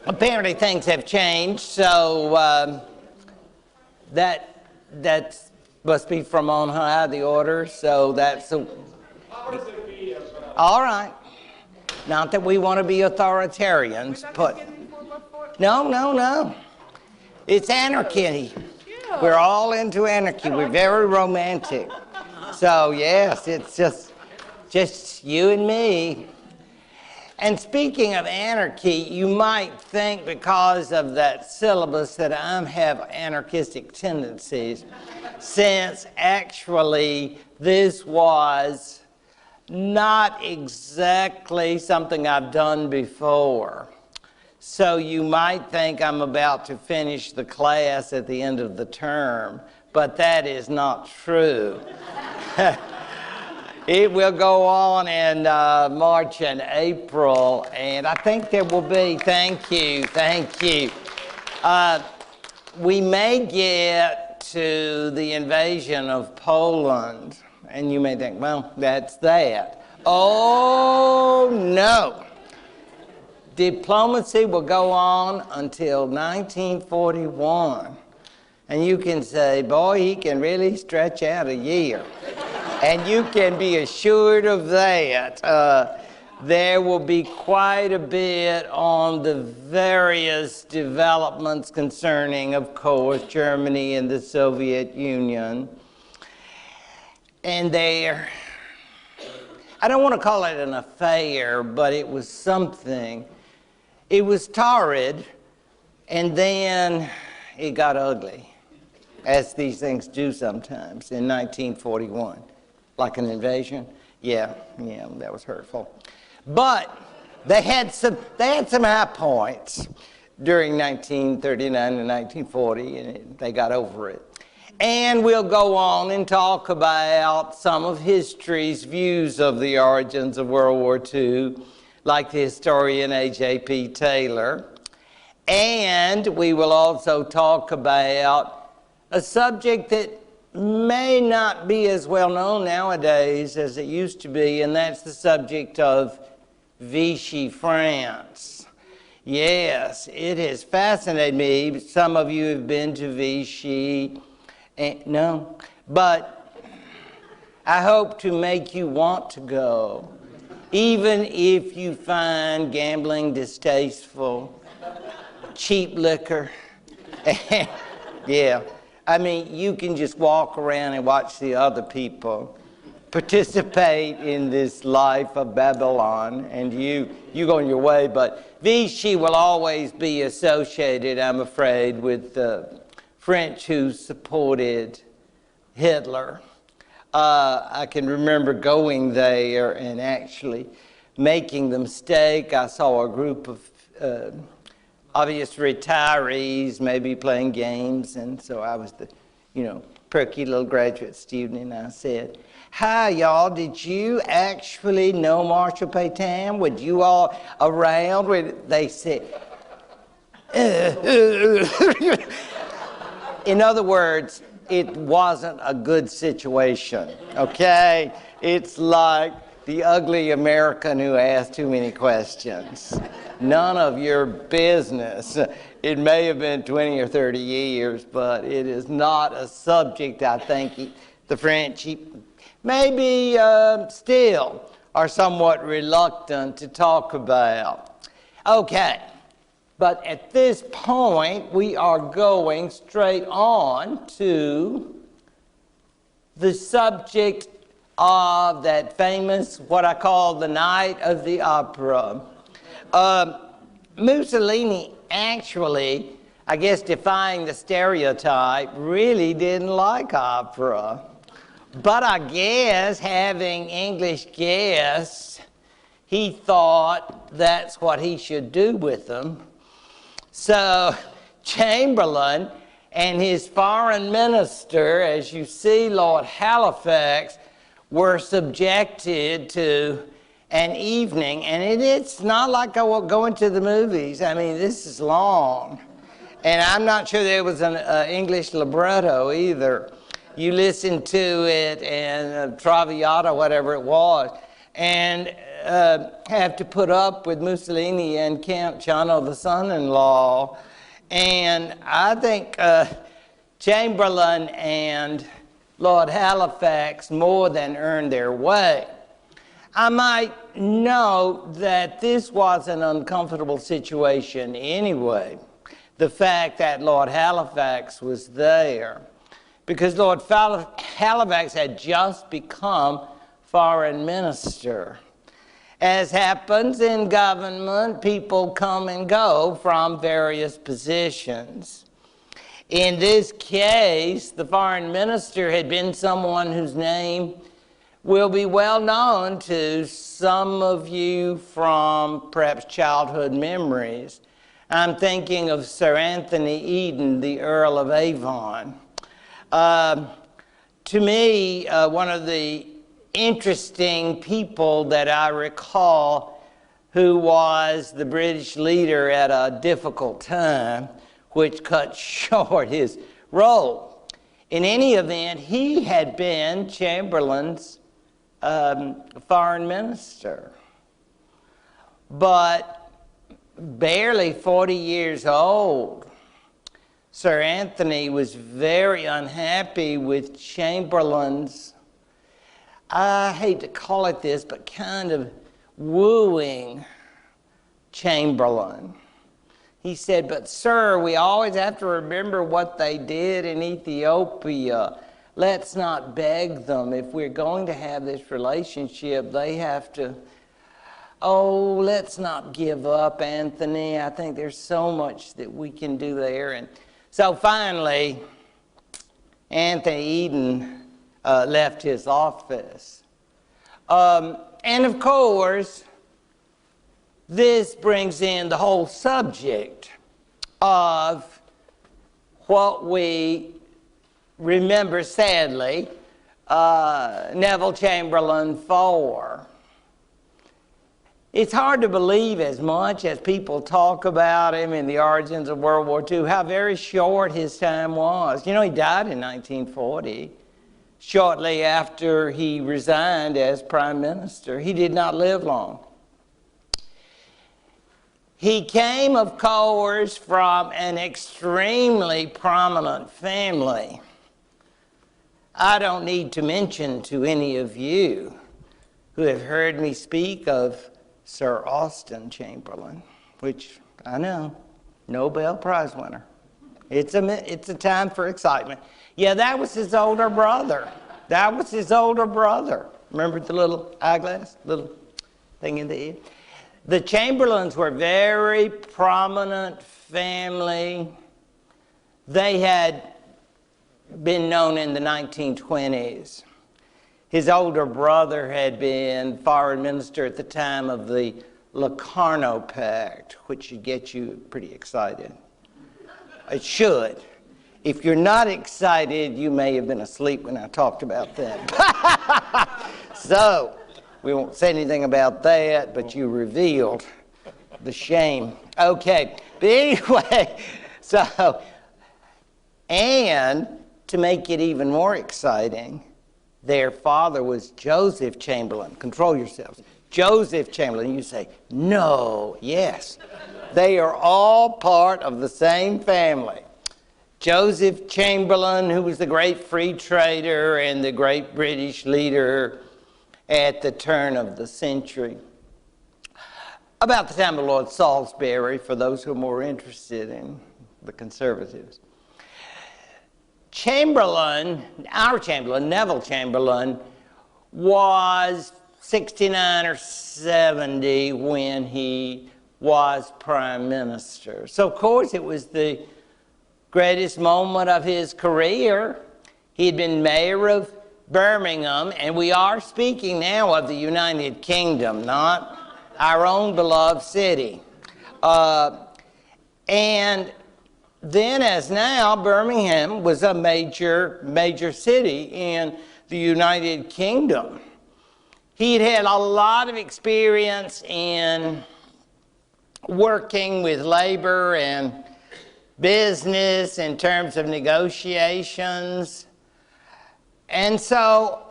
Apparently things have changed, so that must be from on high, the order. So that's all right. Not that we want to be authoritarians, but no. It's anarchy. Yeah. We're all into anarchy. We're very romantic. So yes, it's just you and me. And speaking of anarchy, you might think because of that syllabus that I have anarchistic tendencies, since actually this was not exactly something I've done before. So you might think I'm about to finish the class at the end of the term, but that is not true. It will go on in March and April, and I think there will be, thank you. We may get to the invasion of Poland, and you may think, well, that's that. Oh, no. Diplomacy will go on until 1941. And you can say, boy, he can really stretch out a year. And you can be assured of that. There will be quite a bit on the various developments concerning, of course, Germany and the Soviet Union. And I don't want to call it an affair, but it was something. It was torrid, and then it got ugly, as these things do sometimes, in 1941. Like an invasion? Yeah, that was hurtful. But they had some high points during 1939 and 1940, and they got over it. And we'll go on and talk about some of history's views of the origins of World War II, like the historian A.J.P. Taylor. And we will also talk about a subject that may not be as well known nowadays as it used to be, and that's the subject of Vichy France. Yes, it has fascinated me. Some of you have been to Vichy. No, but I hope to make you want to go, even if you find gambling distasteful, cheap liquor. Yeah. I mean, you can just walk around and watch the other people participate in this life of Babylon, and you go on your way. But Vichy will always be associated, I'm afraid, with the French who supported Hitler. I can remember going there and actually making the mistake. I saw a group of obvious retirees maybe playing games, and so I was the, perky little graduate student, and I said, hi, y'all, did you actually know Marshal Pétain? Were you all around? They said, in other words, it wasn't a good situation, okay? It's like the ugly American who asks too many questions. None of your business. It may have been 20 or 30 years, but it is not a subject I think the French maybe still are somewhat reluctant to talk about. Okay, but at this point, we are going straight on to the subject of that famous, what I call the Night of the Opera. Mussolini actually, I guess defying the stereotype, really didn't like opera. But I guess having English guests, he thought that's what he should do with them. So Chamberlain and his foreign minister, as you see, Lord Halifax, were subjected to an evening, and it's not like going to the movies. I mean, this is long. And I'm not sure there was an English libretto either. You listen to it and Traviata, whatever it was, and have to put up with Mussolini and Count Chano, the son-in-law. And I think Chamberlain and Lord Halifax more than earned their way. I might note that this was an uncomfortable situation anyway. The fact that Lord Halifax was there, because Lord Halifax had just become foreign minister. As happens in government, people come and go from various positions. In this case, the foreign minister had been someone whose name will be well known to some of you from perhaps childhood memories. I'm thinking of Sir Anthony Eden, the Earl of Avon. To me, one of the interesting people that I recall who was the British leader at a difficult time, which cut short his role. In any event, he had been Chamberlain's foreign minister. But barely 40 years old, Sir Anthony was very unhappy with Chamberlain's, I hate to call it this, but kind of wooing Chamberlain. He said, "But sir, we always have to remember what they did in Ethiopia. Let's not beg them. If we're going to have this relationship, they have to, oh, let's not give up, Anthony. I think there's so much that we can do there." And so finally, Anthony Eden left his office. And of course, this brings in the whole subject of what we remember, sadly, Neville Chamberlain for. It's hard to believe, as much as people talk about him in the origins of World War II, how very short his time was. You know, he died in 1940, shortly after he resigned as Prime Minister. He did not live long. He came, of course, from an extremely prominent family. I don't need to mention to any of you who have heard me speak of Sir Austen Chamberlain, which I know, Nobel Prize winner. It's a time for excitement. Yeah, that was his older brother. That was his older brother. Remember the little eyeglass, little thing in the ear? The Chamberlains were a very prominent family. They had been known in the 1920s. His older brother had been foreign minister at the time of the Locarno Pact, which should get you pretty excited. It should. If you're not excited, you may have been asleep when I talked about that. So, we won't say anything about that, but you revealed the shame. Okay, but anyway, so, and to make it even more exciting, their father was Joseph Chamberlain. Control yourselves. Joseph Chamberlain. You say, no, yes. They are all part of the same family. Joseph Chamberlain, who was the great free trader and the great British leader at the turn of the century. About the time of Lord Salisbury, for those who are more interested in the conservatives. Chamberlain, our Chamberlain, Neville Chamberlain, was 69 or 70 when he was Prime Minister. So, of course, it was the greatest moment of his career. He had been mayor of Birmingham, and we are speaking now of the United Kingdom, not our own beloved city. And then, as now, Birmingham was a major city in the United Kingdom. He'd had a lot of experience in working with labor and business in terms of negotiations. And so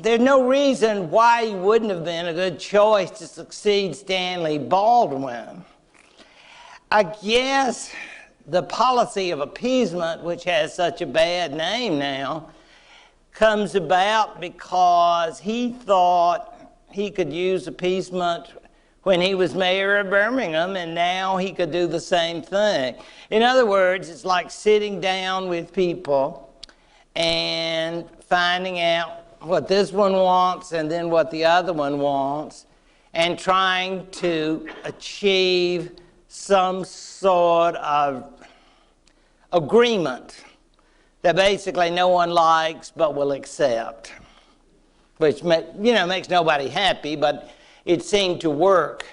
there's no reason why he wouldn't have been a good choice to succeed Stanley Baldwin. I guess the policy of appeasement, which has such a bad name now, comes about because he thought he could use appeasement when he was mayor of Birmingham, and now he could do the same thing. In other words, it's like sitting down with people and finding out what this one wants and then what the other one wants, and trying to achieve some sort of agreement that basically no one likes but will accept, which makes nobody happy, but it seemed to work.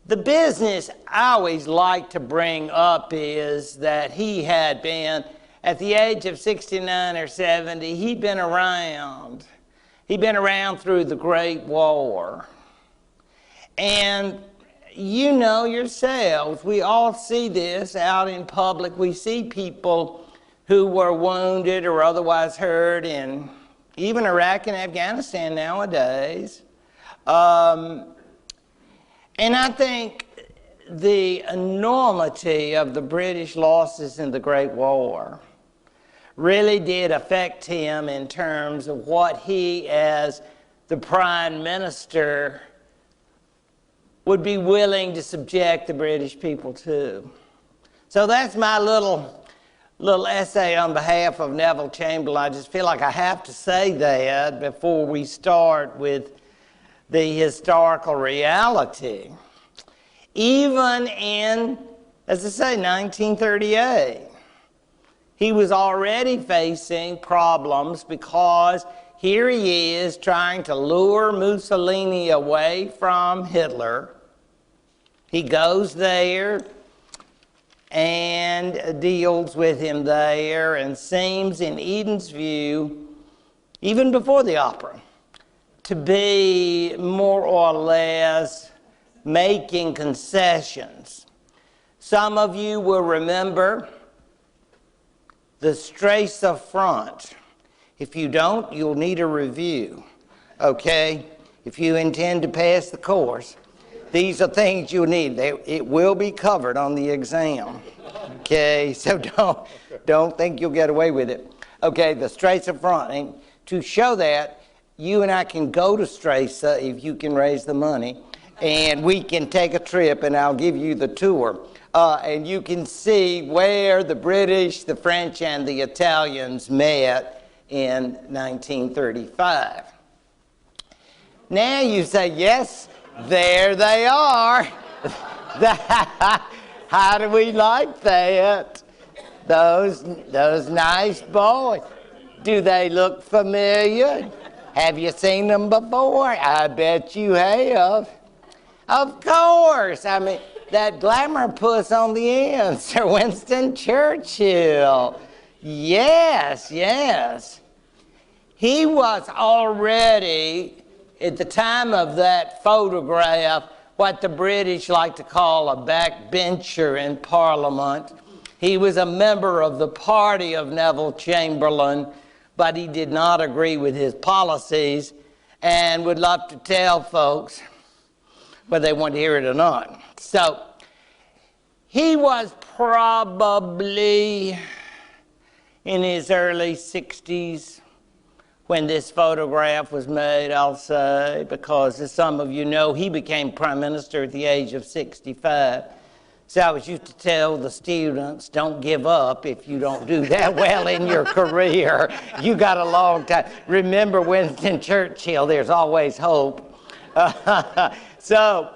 The business I always like to bring up is that he had been, at the age of 69 or 70, he'd been around. He'd been around through the Great War. And you know yourselves, we all see this out in public. We see people who were wounded or otherwise hurt in even Iraq and Afghanistan nowadays. And I think the enormity of the British losses in the Great War really did affect him in terms of what he, as the Prime Minister, would be willing to subject the British people to. So that's my little essay on behalf of Neville Chamberlain. I just feel like I have to say that before we start with the historical reality. Even in, as I say, 1938, he was already facing problems because here he is trying to lure Mussolini away from Hitler. He goes there and deals with him there and seems, in Eden's view, even before the opera, to be more or less making concessions. Some of you will remember the Stresa front. If you don't, you'll need a review, okay? If you intend to pass the course, these are things you'll need. It will be covered on the exam, okay? So don't think you'll get away with it. Okay, the Stresa front. And to show that, you and I can go to Stresa if you can raise the money, and we can take a trip, and I'll give you the tour. And you can see where the British, the French, and the Italians met in 1935. Now you say, yes, there they are. How do we like that? Those nice boys. Do they look familiar? Have you seen them before? I bet you have. Of course. I mean, that glamour puss on the end, Sir Winston Churchill. Yes, yes. He was already, at the time of that photograph, what the British like to call a backbencher in Parliament. He was a member of the party of Neville Chamberlain, but he did not agree with his policies and would love to tell folks whether they want to hear it or not. So he was probably in his early 60s when this photograph was made, I'll say, because as some of you know, he became Prime Minister at the age of 65. So I was used to tell the students, don't give up if you don't do that well in your career. You got a long time. Remember Winston Churchill, there's always hope. So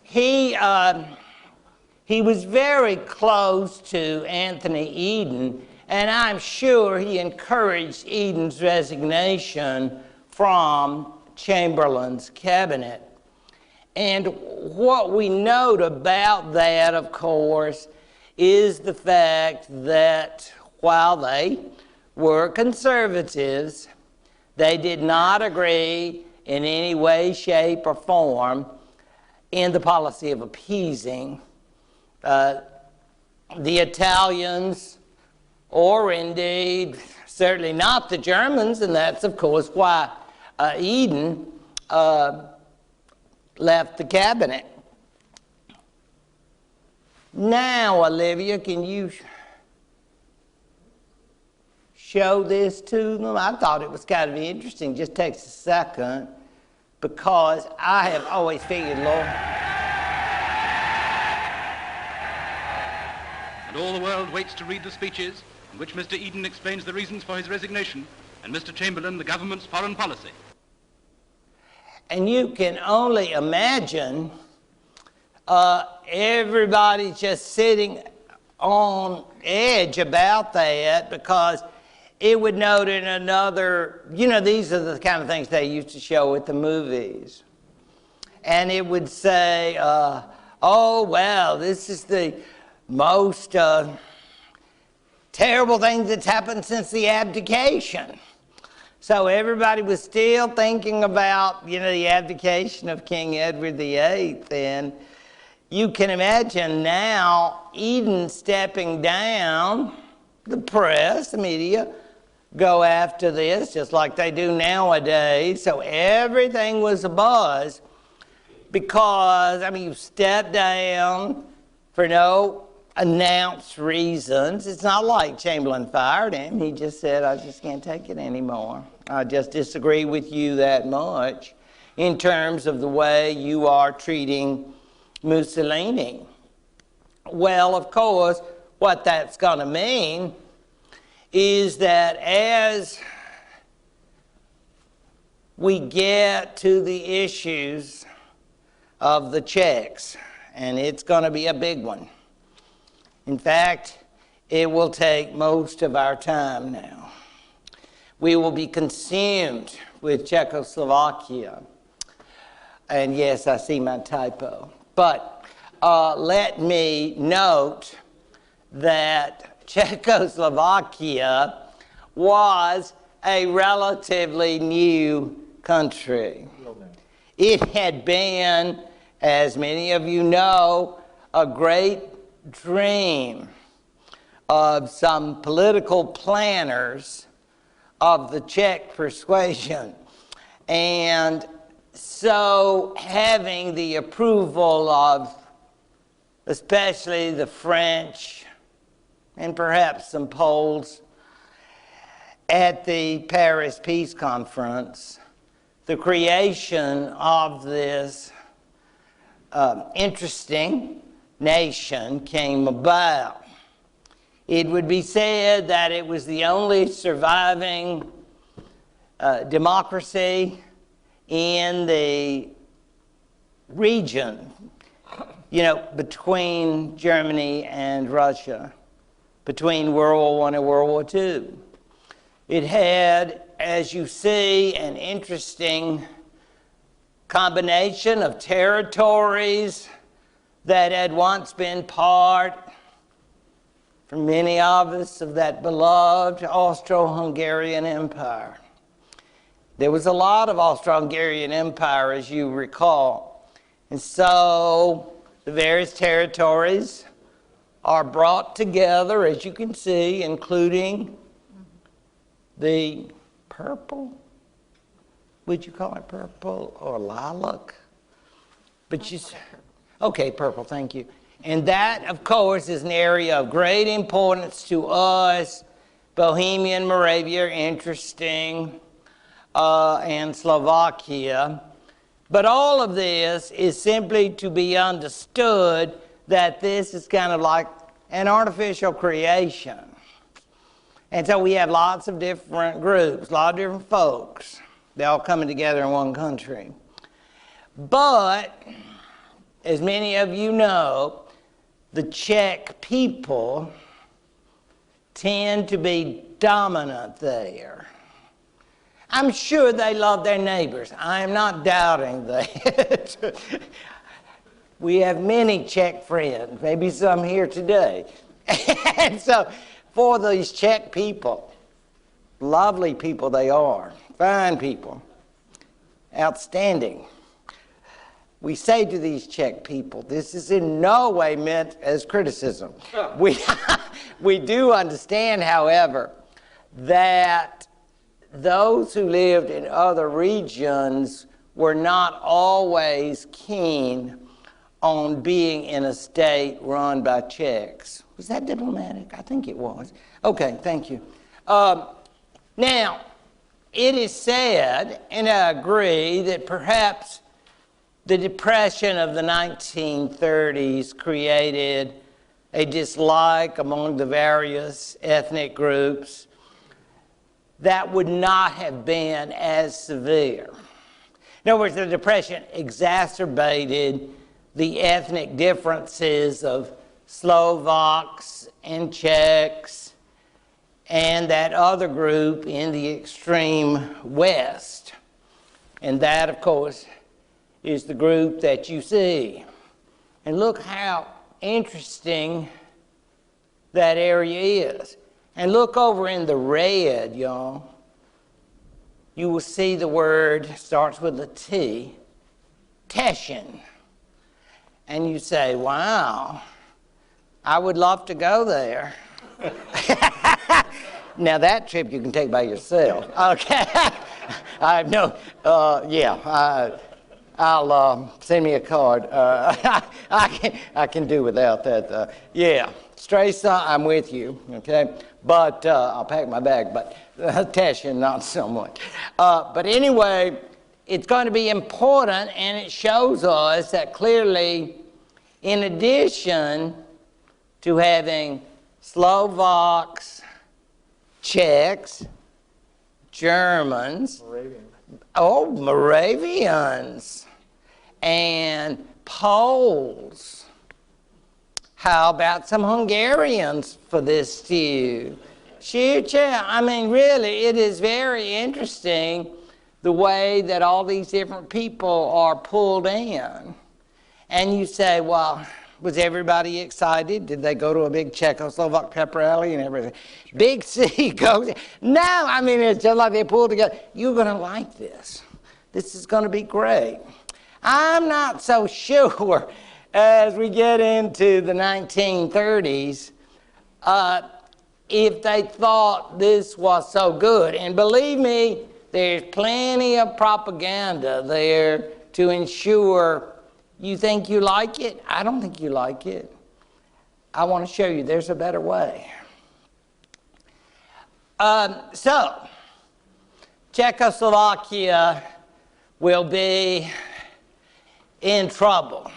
he was very close to Anthony Eden, and I'm sure he encouraged Eden's resignation from Chamberlain's cabinet. And what we note about that, of course, is the fact that while they were conservatives, they did not agree in any way, shape, or form in the policy of appeasing the Italians, or indeed certainly not the Germans, and that's, of course, why Eden left the cabinet. Now, Olivia, can you show this to them? I thought it was kind of interesting. Just takes a second, because I have always figured, Lord. And all the world waits to read the speeches in which Mr. Eden explains the reasons for his resignation, and Mr. Chamberlain the government's foreign policy. And you can only imagine everybody just sitting on edge about that, because it would note in another, you know, these are the kind of things they used to show at the movies. And it would say, oh, well, this is the most terrible thing that's happened since the abdication. So everybody was still thinking about, you know, the abdication of King Edward VIII. And you can imagine now Eden stepping down, the press, the media, go after this just like they do nowadays. So everything was abuzz because, I mean, you step down for no announced reasons. It's not like Chamberlain fired him. He just said, I just can't take it anymore. I just disagree with you that much in terms of the way you are treating Mussolini. Well, of course, what that's going to mean is that as we get to the issues of the Czechs, and it's going to be a big one. In fact, it will take most of our time now. We will be consumed with Czechoslovakia. And yes, I see my typo. But let me note that Czechoslovakia was a relatively new country. It had been, as many of you know, a great dream of some political planners of the Czech persuasion. And so having the approval of especially the French and perhaps some Poles at the Paris Peace Conference, the creation of this interesting nation came about. It would be said that it was the only surviving democracy in the region, you know, between Germany and Russia, between World War I and World War II. It had, as you see, an interesting combination of territories that had once been part, for many of us, of that beloved Austro-Hungarian Empire. There was a lot of Austro-Hungarian Empire, as you recall. And so the various territories are brought together, as you can see, including the purple, would you call it purple or lilac? But you, okay, purple, thank you. And that, of course, is an area of great importance to us. Bohemian, Moravia, interesting, and Slovakia. But all of this is simply to be understood that this is kind of like an artificial creation. And so we have lots of different groups, a lot of different folks. They're all coming together in one country. But, as many of you know, the Czech people tend to be dominant there. I'm sure they love their neighbors. I am not doubting that. We have many Czech friends, maybe some here today. And so, for these Czech people, lovely people they are, fine people, outstanding. We say to these Czech people, this is in no way meant as criticism. We do understand, however, that those who lived in other regions were not always keen on being in a state run by Czechs. Was that diplomatic? I think it was. Okay, thank you. Now, it is said, and I agree, that perhaps the Depression of the 1930s created a dislike among the various ethnic groups that would not have been as severe. In other words, the Depression exacerbated the ethnic differences of Slovaks and Czechs and that other group in the extreme West. And that, of course, is the group that you see. And look how interesting that area is. And look over in the red, y'all. You will see the word, starts with a T, Teschen. And you say, wow, I would love to go there. Now that trip you can take by yourself. Okay. I have no, I'll send me a card. I can do without that. Yeah, Stresa, I'm with you, okay? But I'll pack my bag, but Teschen, not so much. But anyway, it's going to be important, and it shows us that clearly, in addition to having Slovaks, Czechs, Germans, Moravians, and Poles. How about some Hungarians for this stew? I mean, really, it is very interesting the way that all these different people are pulled in. And you say, well, was everybody excited? Did they go to a big Czechoslovak pep rally and everything? Big C goes. No, I mean, it's just like they pulled together. You're going to like this. This is going to be great. I'm not so sure as we get into the 1930s if they thought this was so good. And believe me, there's plenty of propaganda there to ensure you think you like it. I don't think you like it. I want to show you there's a better way. So, Czechoslovakia will be in trouble.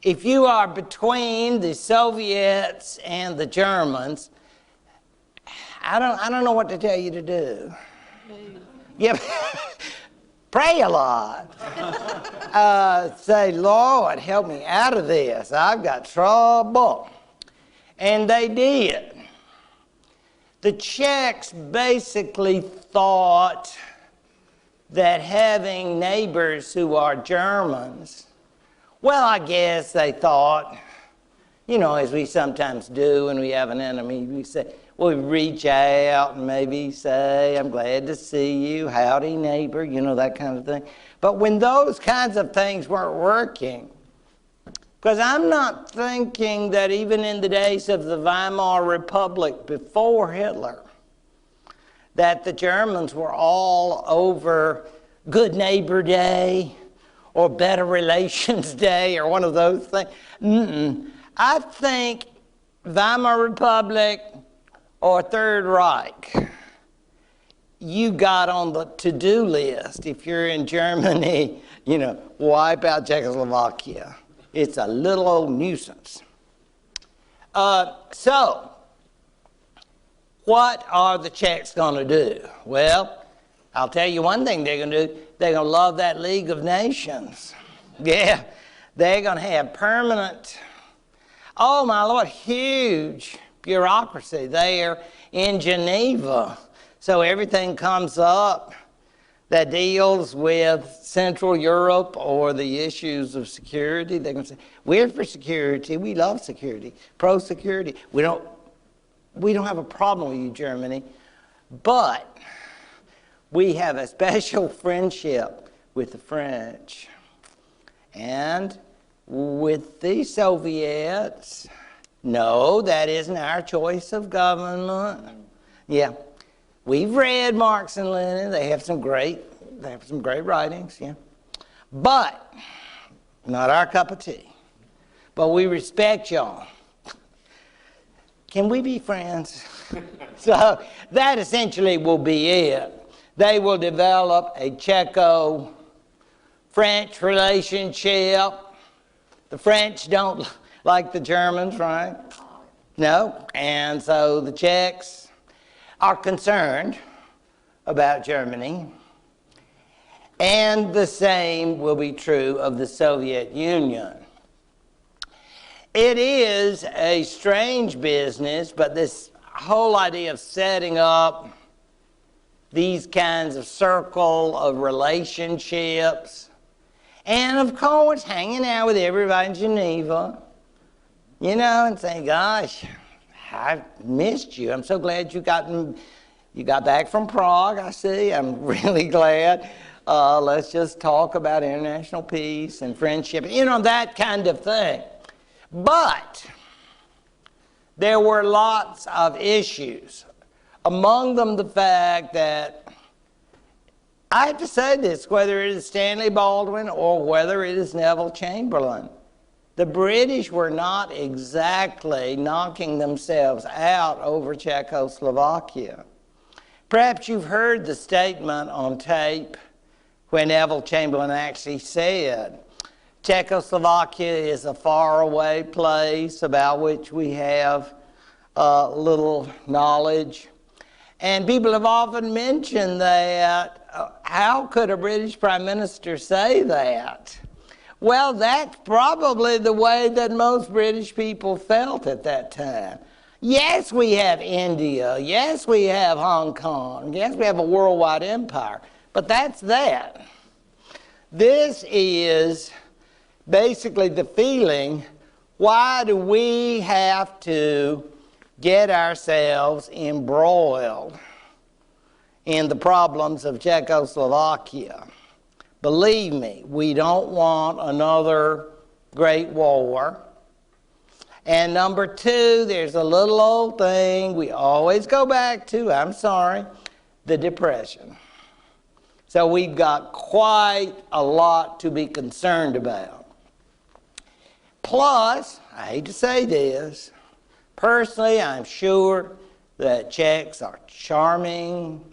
If you are between the Soviets and the Germans, I don't know what to tell you to do. Yeah, pray a lot. Say, Lord, help me out of this. I've got trouble. And they did. The Czechs basically thought that having neighbors who are Germans, well, I guess they thought, you know, as we sometimes do when we have an enemy, we say, well, we reach out and maybe say, I'm glad to see you, howdy neighbor, you know, that kind of thing. But when those kinds of things weren't working, because I'm not thinking that even in the days of the Weimar Republic before Hitler, that the Germans were all over Good Neighbor Day or Better Relations Day or one of those things. I think Weimar Republic or Third Reich, you got on the to-do list. If you're in Germany, you know, wipe out Czechoslovakia. It's a little old nuisance. So, what are the Czechs going to do? Well, I'll tell you one thing they're going to do. They're going to love that League of Nations. Yeah, they're going to have permanent, oh my Lord, huge bureaucracy there in Geneva. So everything comes up that deals with Central Europe or the issues of security. They're going to say, we're for security. We love security. Pro-security. We don't have a problem with you, Germany, but we have a special friendship with the French. And with the Soviets, no, that isn't our choice of government. Yeah. We've read Marx and Lenin. They have some great writings, yeah. But not our cup of tea. But we respect y'all. Can we be friends? So that essentially will be it. They will develop a Czech-French relationship. The French don't like the Germans, right? No. And so the Czechs are concerned about Germany. And the same will be true of the Soviet Union. It is a strange business, but this whole idea of setting up these kinds of circle of relationships, and of course hanging out with everybody in Geneva, you know, and saying, gosh, I missed you. I'm so glad you got back from Prague, I see. I'm really glad. Let's just talk about international peace and friendship, you know, that kind of thing. But there were lots of issues. Among them the fact that, I have to say this, whether it is Stanley Baldwin or whether it is Neville Chamberlain, the British were not exactly knocking themselves out over Czechoslovakia. Perhaps you've heard the statement on tape when Neville Chamberlain actually said, Czechoslovakia is a faraway place about which we have little knowledge. And people have often mentioned that, how could a British Prime Minister say that? Well, that's probably the way that most British people felt at that time. Yes, we have India. Yes, we have Hong Kong. Yes, we have a worldwide empire. But that's that. This is basically the feeling, why do we have to get ourselves embroiled in the problems of Czechoslovakia? Believe me, we don't want another great war. And number two, there's a little old thing we always go back to, I'm sorry, the Depression. So we've got quite a lot to be concerned about. Plus, I hate to say this, personally, I'm sure that Czechs are charming,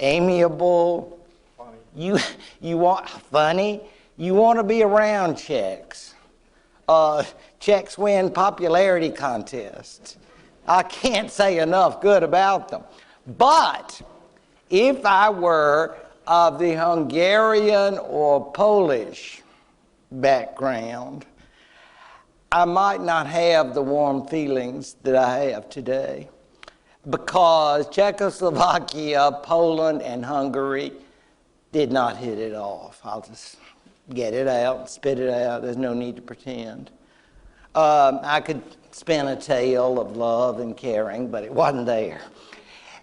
amiable. Funny. You want funny? You want to be around Czechs. Czechs win popularity contests. I can't say enough good about them. But if I were of the Hungarian or Polish background, I might not have the warm feelings that I have today, because Czechoslovakia, Poland, and Hungary did not hit it off. I'll just get it out, spit it out. There's no need to pretend. I could spin a tale of love and caring, but it wasn't there.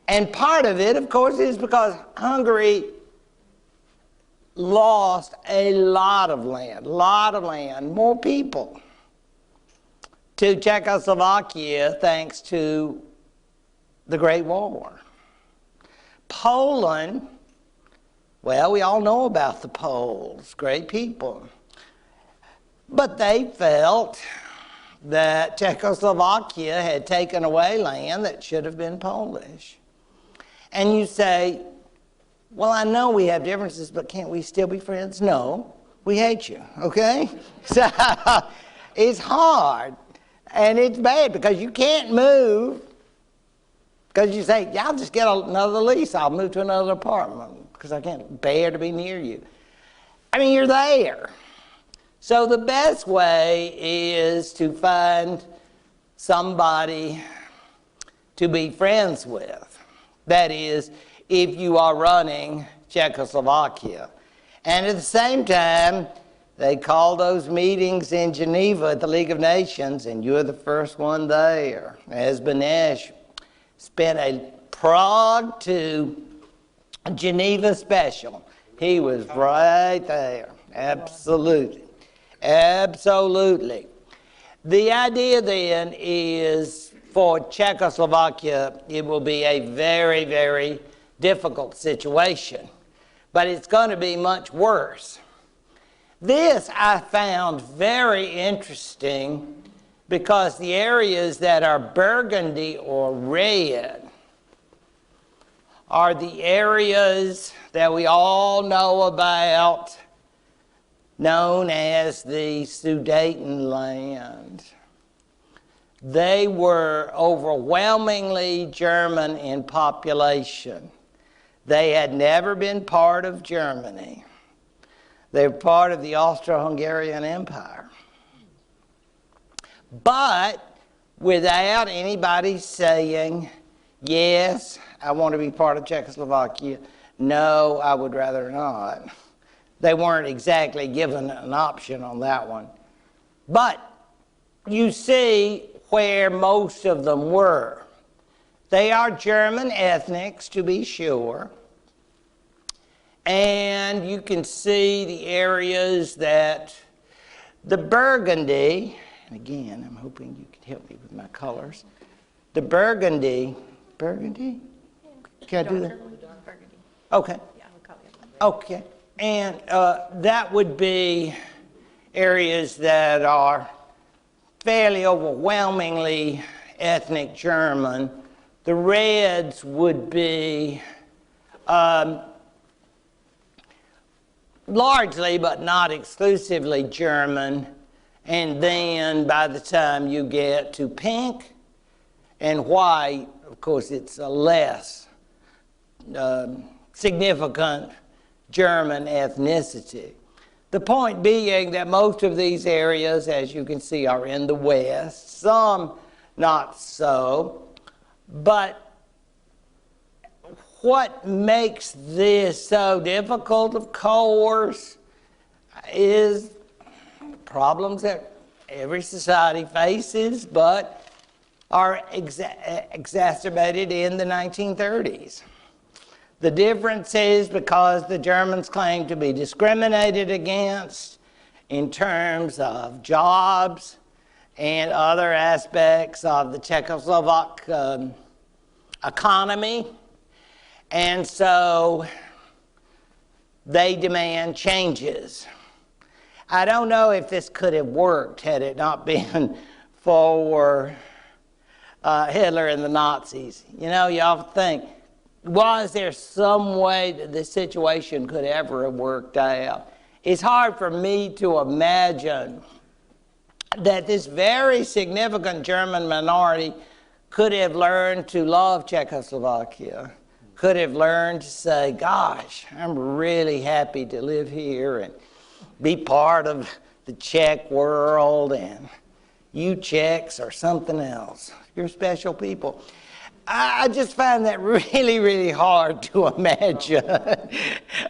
And part of it, of course, is because Hungary lost a lot of land, more people, to Czechoslovakia thanks to the Great War. Poland, well, we all know about the Poles, great people. But they felt that Czechoslovakia had taken away land that should have been Polish. And you say, well, I know we have differences, but can't we still be friends? No, we hate you, okay? So it's hard. And it's bad because you can't move, because you say, yeah, I'll just get another lease. I'll move to another apartment because I can't bear to be near you. I mean, you're there. So the best way is to find somebody to be friends with. That is, if you are running Czechoslovakia. And at the same time, they call those meetings in Geneva at the League of Nations, and you're the first one there. As Benesh spent a Prague to Geneva special. He was right there. Absolutely. Absolutely. The idea then is for Czechoslovakia, it will be a very, very difficult situation. But it's going to be much worse. This I found very interesting because the areas that are burgundy or red are the areas that we all know about, known as the Sudetenland. They were overwhelmingly German in population. They had never been part of Germany. They were part of the Austro-Hungarian Empire. But without anybody saying, yes, I want to be part of Czechoslovakia, no, I would rather not. They weren't exactly given an option on that one. But you see where most of them were. They are German ethnics, to be sure. And you can see the areas that the burgundy, and again, I'm hoping you can help me with my colors. The burgundy, can I do that? Okay. Okay. And that would be areas that are fairly overwhelmingly ethnic German. The reds would be largely, but not exclusively, German. And then by the time you get to pink and white, of course, it's a less significant German ethnicity. The point being that most of these areas, as you can see, are in the West, some not so. But what makes this so difficult, of course, is problems that every society faces, but are exacerbated in the 1930s. The difference is because the Germans claim to be discriminated against in terms of jobs and other aspects of the Czechoslovak economy. And so they demand changes. I don't know if this could have worked had it not been for Hitler and the Nazis. You know, you often think, was there some way that this situation could ever have worked out? It's hard for me to imagine that this very significant German minority could have learned to love Czechoslovakia, could have learned to say, gosh, I'm really happy to live here and be part of the Czech world, and you Czechs are something else. You're special people. I just find that really, really hard to imagine.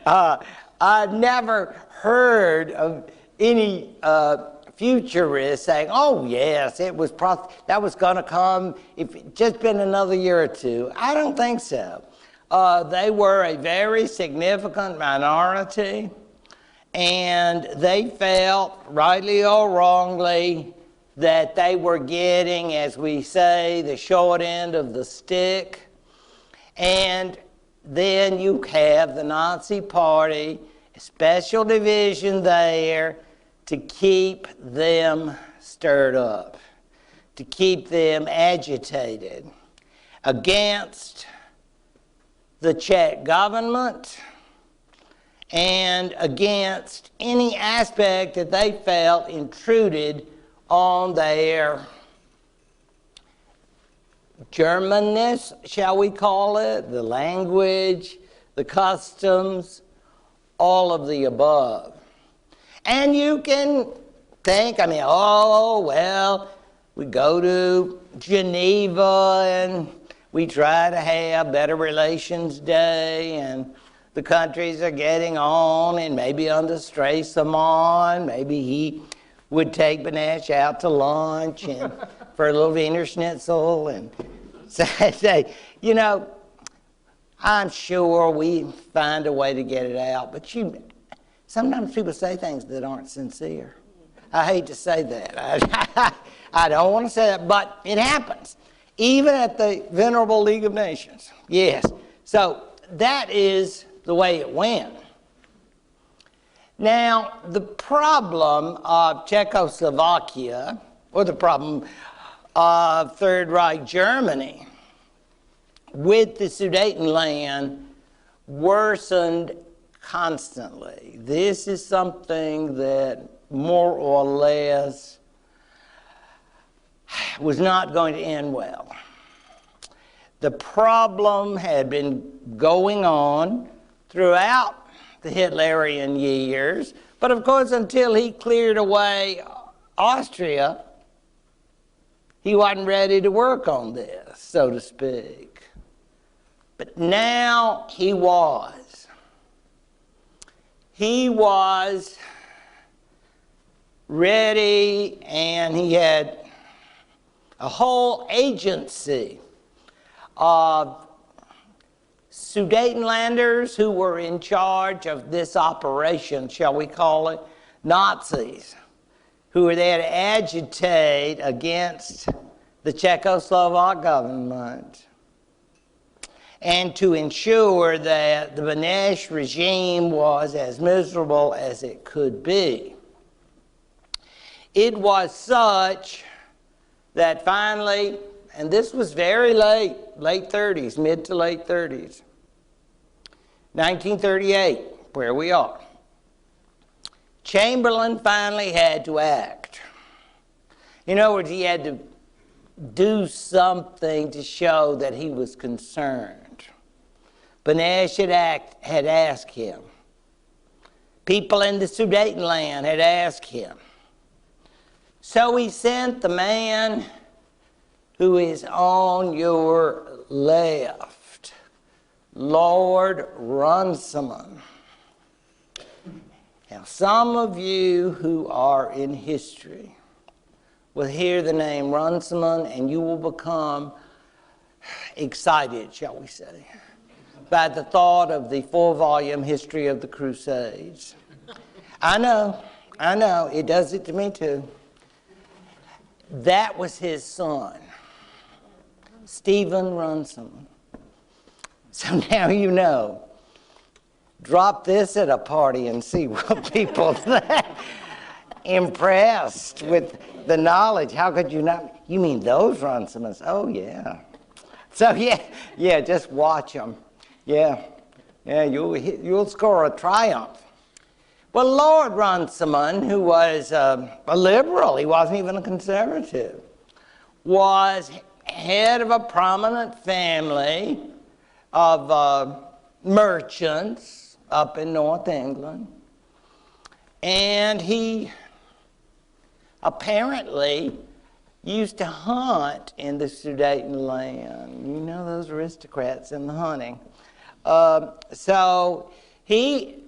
I've never heard of any futurists saying, oh yes, that was going to come if it just been another year or two. I don't think so. They were a very significant minority, and they felt, rightly or wrongly, that they were getting, as we say, the short end of the stick. And then you have the Nazi Party, a special division there to keep them stirred up, to keep them agitated against the Czech government and against any aspect that they felt intruded on their Germanness, shall we call it, the language, the customs, all of the above. And you can think, I mean, oh, well, we go to Geneva and we try to have Better Relations Day, and the countries are getting on, and maybe under Stresemann, maybe he would take Benesh out to lunch and for a little Wiener Schnitzel and say, you know, I'm sure we find a way to get it out. But sometimes people say things that aren't sincere. I hate to say that. I don't want to say that, but it happens. even at the Venerable League of Nations. Yes. So that is the way it went. Now, the problem of Czechoslovakia, or the problem of Third Reich Germany with the Sudetenland worsened constantly. This is something that more or less was not going to end well. The problem had been going on throughout the Hitlerian years, but of course until he cleared away Austria, he wasn't ready to work on this, so to speak. But now he was. He was ready, and he had a whole agency of Sudetenlanders who were in charge of this operation, shall we call it, Nazis, who were there to agitate against the Czechoslovak government and to ensure that the Beneš regime was as miserable as it could be. It was such that finally, and this was very late 30s, mid to late 30s, 1938, where we are, Chamberlain finally had to act. In other words, he had to do something to show that he was concerned. Beneš had asked him. People in the Sudetenland had asked him. So he sent the man who is on your left, Lord Runciman. Now, some of you who are in history will hear the name Runciman and you will become excited, shall we say, by the thought of the 4-volume history of the Crusades. I know, it does it to me too. That was his son, Stephen Runciman. So now you know. Drop this at a party and see what people think. Impressed with the knowledge. How could you not? You mean those Runcimans? Oh, yeah. So, yeah, just watch them. Yeah, you'll score a triumph. Well, Lord Runciman, who was a liberal, he wasn't even a conservative, was head of a prominent family of merchants up in North England. And he apparently used to hunt in the Sudetenland. You know, those aristocrats in the hunting. So he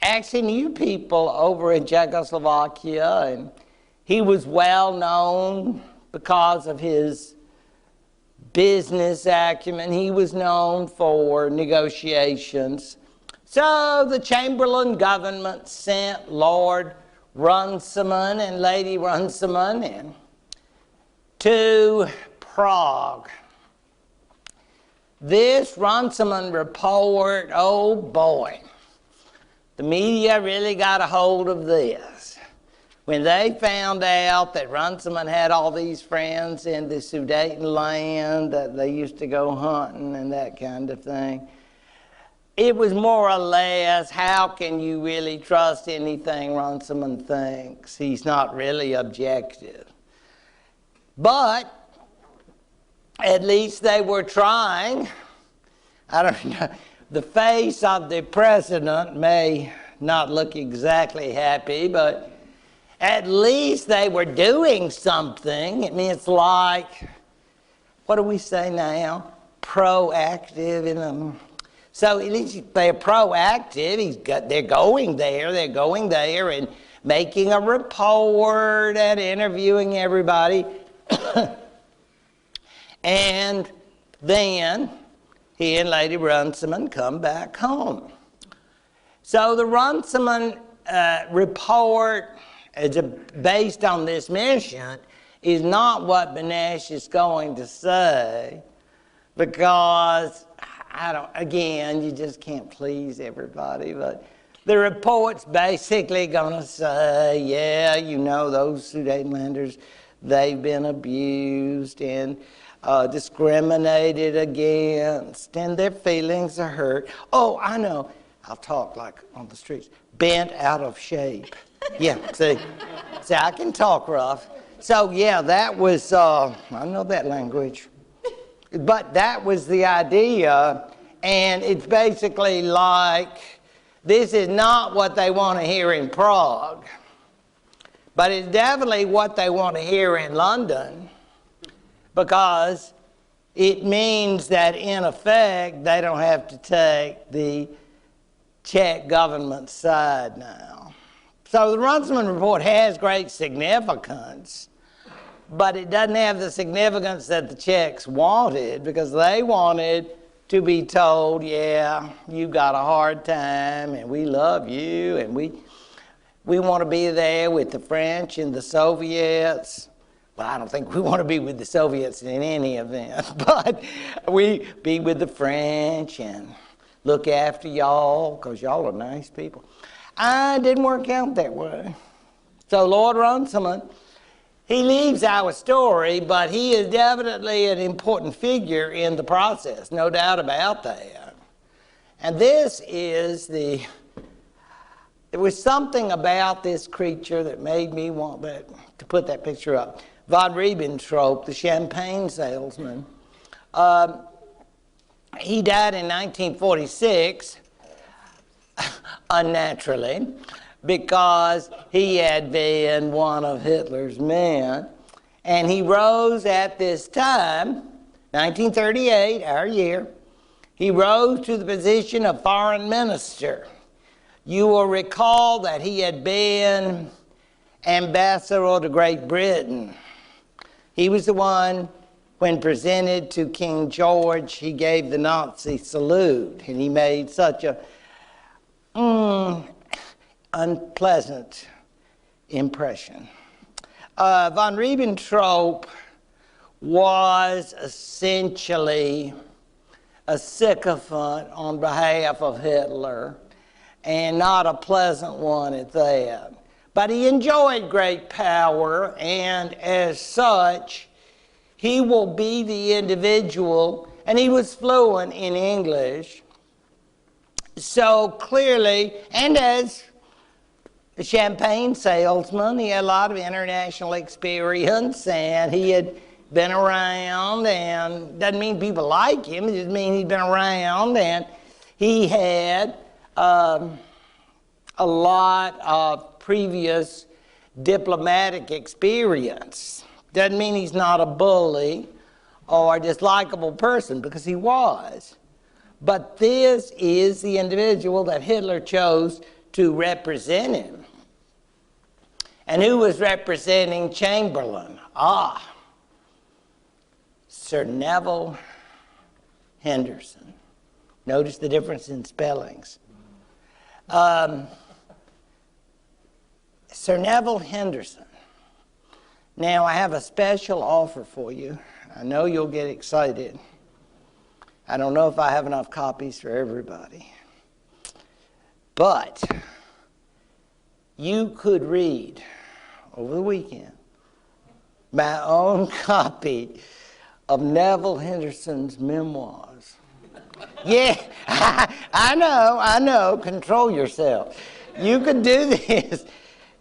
actually knew people over in Czechoslovakia, and he was well known because of his business acumen. He was known for negotiations. So the Chamberlain government sent Lord Runciman and Lady Runciman in to Prague. This Runciman report, oh boy, the media really got a hold of this. When they found out that Runciman had all these friends in the Sudetenland, that they used to go hunting and that kind of thing, it was more or less, how can you really trust anything Runciman thinks? He's not really objective. But at least they were trying. I don't know. The face of the president may not look exactly happy, but at least they were doing something. I mean, it's like, what do we say now? Proactive in them. So at least they're proactive. They're going there and making a report and interviewing everybody. And then he and Lady Runciman come back home. So the Runciman report is based on this mission is not what Benesh is going to say, because again, you just can't please everybody, but the report's basically going to say, yeah, you know, those Sudetenlanders, they've been abused and discriminated against, and their feelings are hurt. Oh, I know. I'll talk like on the streets. Bent out of shape. Yeah, see, I can talk rough. So, yeah, that was, I know that language. But that was the idea, and it's basically like, this is not what they want to hear in Prague, but it's definitely what they want to hear in London, because it means that, in effect, they don't have to take the Czech government's side now. So the Runciman report has great significance, but it doesn't have the significance that the Czechs wanted, because they wanted to be told, yeah, you got a hard time, and we love you, and we want to be there with the French and the Soviets. Well, I don't think we want to be with the Soviets in any event, but we be with the French and look after y'all, because y'all are nice people. It didn't work out that way. So Lord Runciman, he leaves our story, but he is definitely an important figure in the process, no doubt about that. And this is there was something about this creature that made me want to put that picture up. Von Ribbentrop, the champagne salesman, he died in 1946, unnaturally, because he had been one of Hitler's men. And he rose at this time, 1938, our year, he rose to the position of foreign minister. You will recall that he had been ambassador to Great Britain. He was the one, when presented to King George, he gave the Nazi salute, and he made such a unpleasant impression. Von Ribbentrop was essentially a sycophant on behalf of Hitler, and not a pleasant one at that. But he enjoyed great power, and as such, he will be the individual, and he was fluent in English. So clearly, and as a champagne salesman, he had a lot of international experience, and he had been around, and doesn't mean people like him, it just means he'd been around, and he had a lot of previous diplomatic experience. Doesn't mean he's not a bully or a dislikable person, because he was. But this is the individual that Hitler chose to represent him. And who was representing Chamberlain? Sir Neville Henderson. Notice the difference in spellings. Sir Neville Henderson. Now, I have a special offer for you. I know you'll get excited. I don't know if I have enough copies for everybody. But you could read over the weekend my own copy of Neville Henderson's memoirs. Yeah, I know, control yourself. You could do this.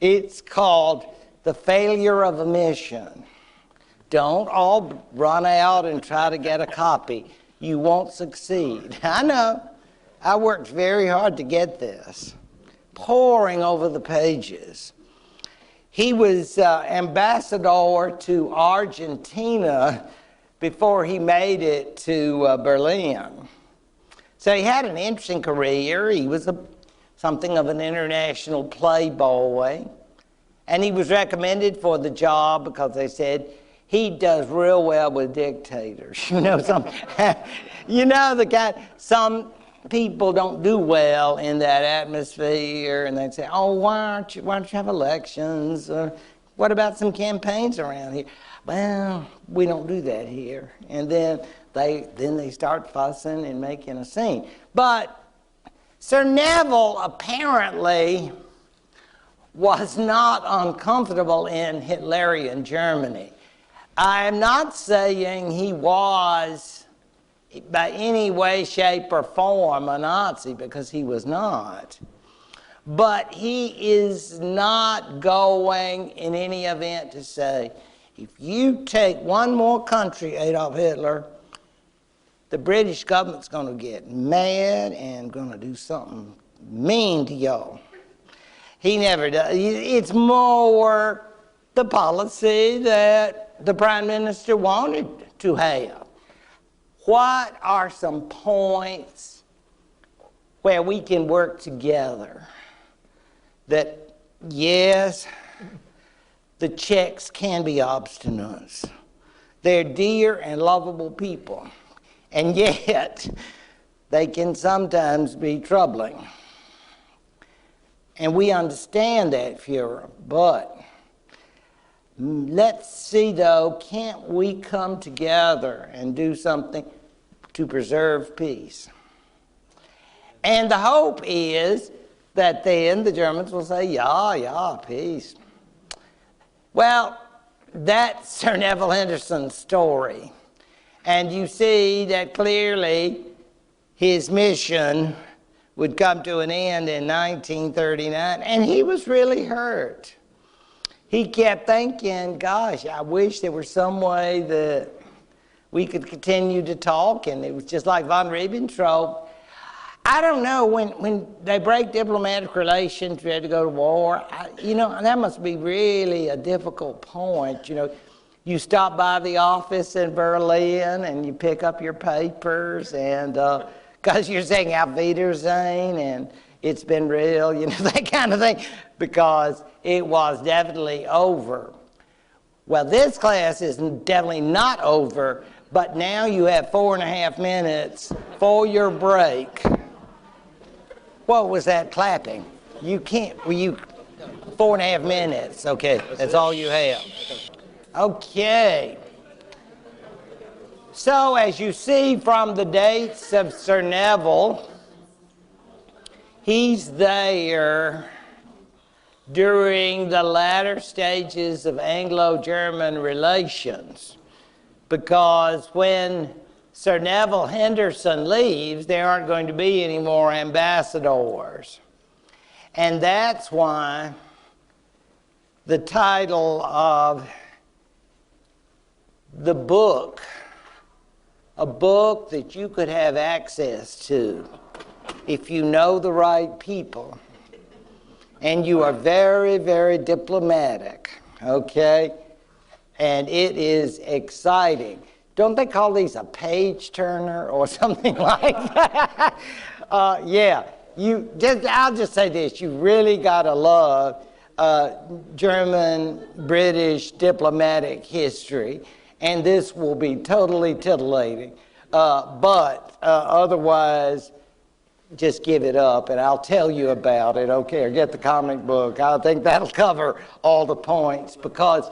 It's called The Failure of a Mission. Don't all run out and try to get a copy. You won't succeed. I know. I worked very hard to get this. Poring over the pages. He was ambassador to Argentina before he made it to Berlin. So he had an interesting career. He was something of an international playboy. And he was recommended for the job because they said, he does real well with dictators. You know, some people don't do well in that atmosphere, and they'd say, oh, why don't you have elections? What about some campaigns around here? Well, we don't do that here. And then they start fussing and making a scene. But Sir Neville apparently was not uncomfortable in Hitlerian Germany. I am not saying he was by any way, shape, or form a Nazi, because he was not. But he is not going in any event to say, if you take one more country, Adolf Hitler, the British government's going to get mad and going to do something mean to y'all. He never does. It's more the policy that the Prime Minister wanted to have. What are some points where we can work together that, yes, the Czechs can be obstinate. They're dear and lovable people. And yet, they can sometimes be troubling. And we understand that, Fuhrer. But let's see, though, can't we come together and do something to preserve peace? And the hope is that then the Germans will say, yeah, peace. Well, that's Sir Neville Henderson's story. And you see that clearly his mission would come to an end in 1939, and he was really hurt. He kept thinking, gosh, I wish there was some way that we could continue to talk, and it was just like von Ribbentrop. I don't know, when they break diplomatic relations, we had to go to war, that must be really a difficult point, You stop by the office in Berlin and you pick up your papers, and because you're saying Auf Wiedersehen and it's been real, that kind of thing, because it was definitely over. Well, this class is definitely not over, but now you have 4.5 minutes for your break. What was that clapping? You can't, 4.5 minutes, okay, that's all you have. Okay. So, as you see from the dates of Sir Neville, he's there during the latter stages of Anglo-German relations, because when Sir Neville Henderson leaves, there aren't going to be any more ambassadors. And that's why the title of the book, a book that you could have access to if you know the right people and you are very, very diplomatic, okay? And it is exciting. Don't they call these a page turner or something like that? Yeah, I'll just say this, you really gotta love German, British diplomatic history, and this will be totally titillating. But otherwise, just give it up and I'll tell you about it, okay, or get the comic book. I think that'll cover all the points, because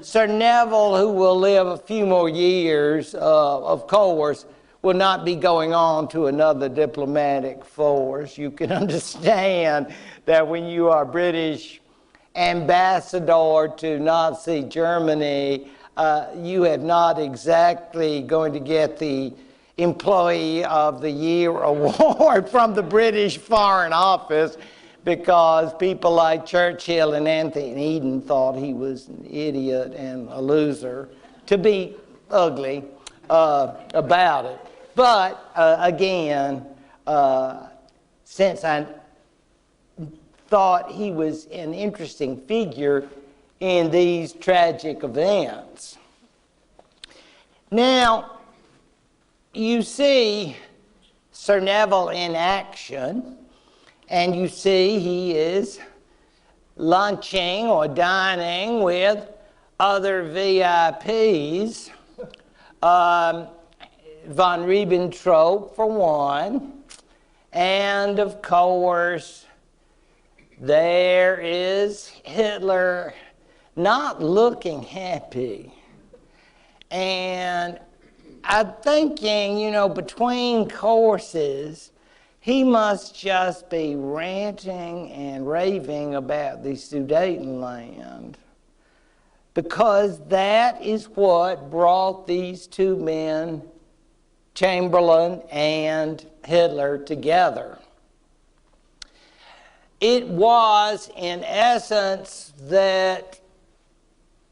Sir Neville, who will live a few more years, of course, will not be going on to another diplomatic force. You can understand that when you are British ambassador to Nazi Germany, you have not exactly going to get the Employee of the Year award from the British Foreign Office, because people like Churchill and Anthony Eden thought he was an idiot and a loser, to be ugly about it. But again, since I thought he was an interesting figure in these tragic events. Now, you see Sir Neville in action, and you see he is lunching or dining with other VIPs, von Ribbentrop for one, and of course there is Hitler not looking happy. And I'm thinking, you know, between courses, he must just be ranting and raving about the Sudetenland, because that is what brought these two men, Chamberlain and Hitler, together. It was, in essence, that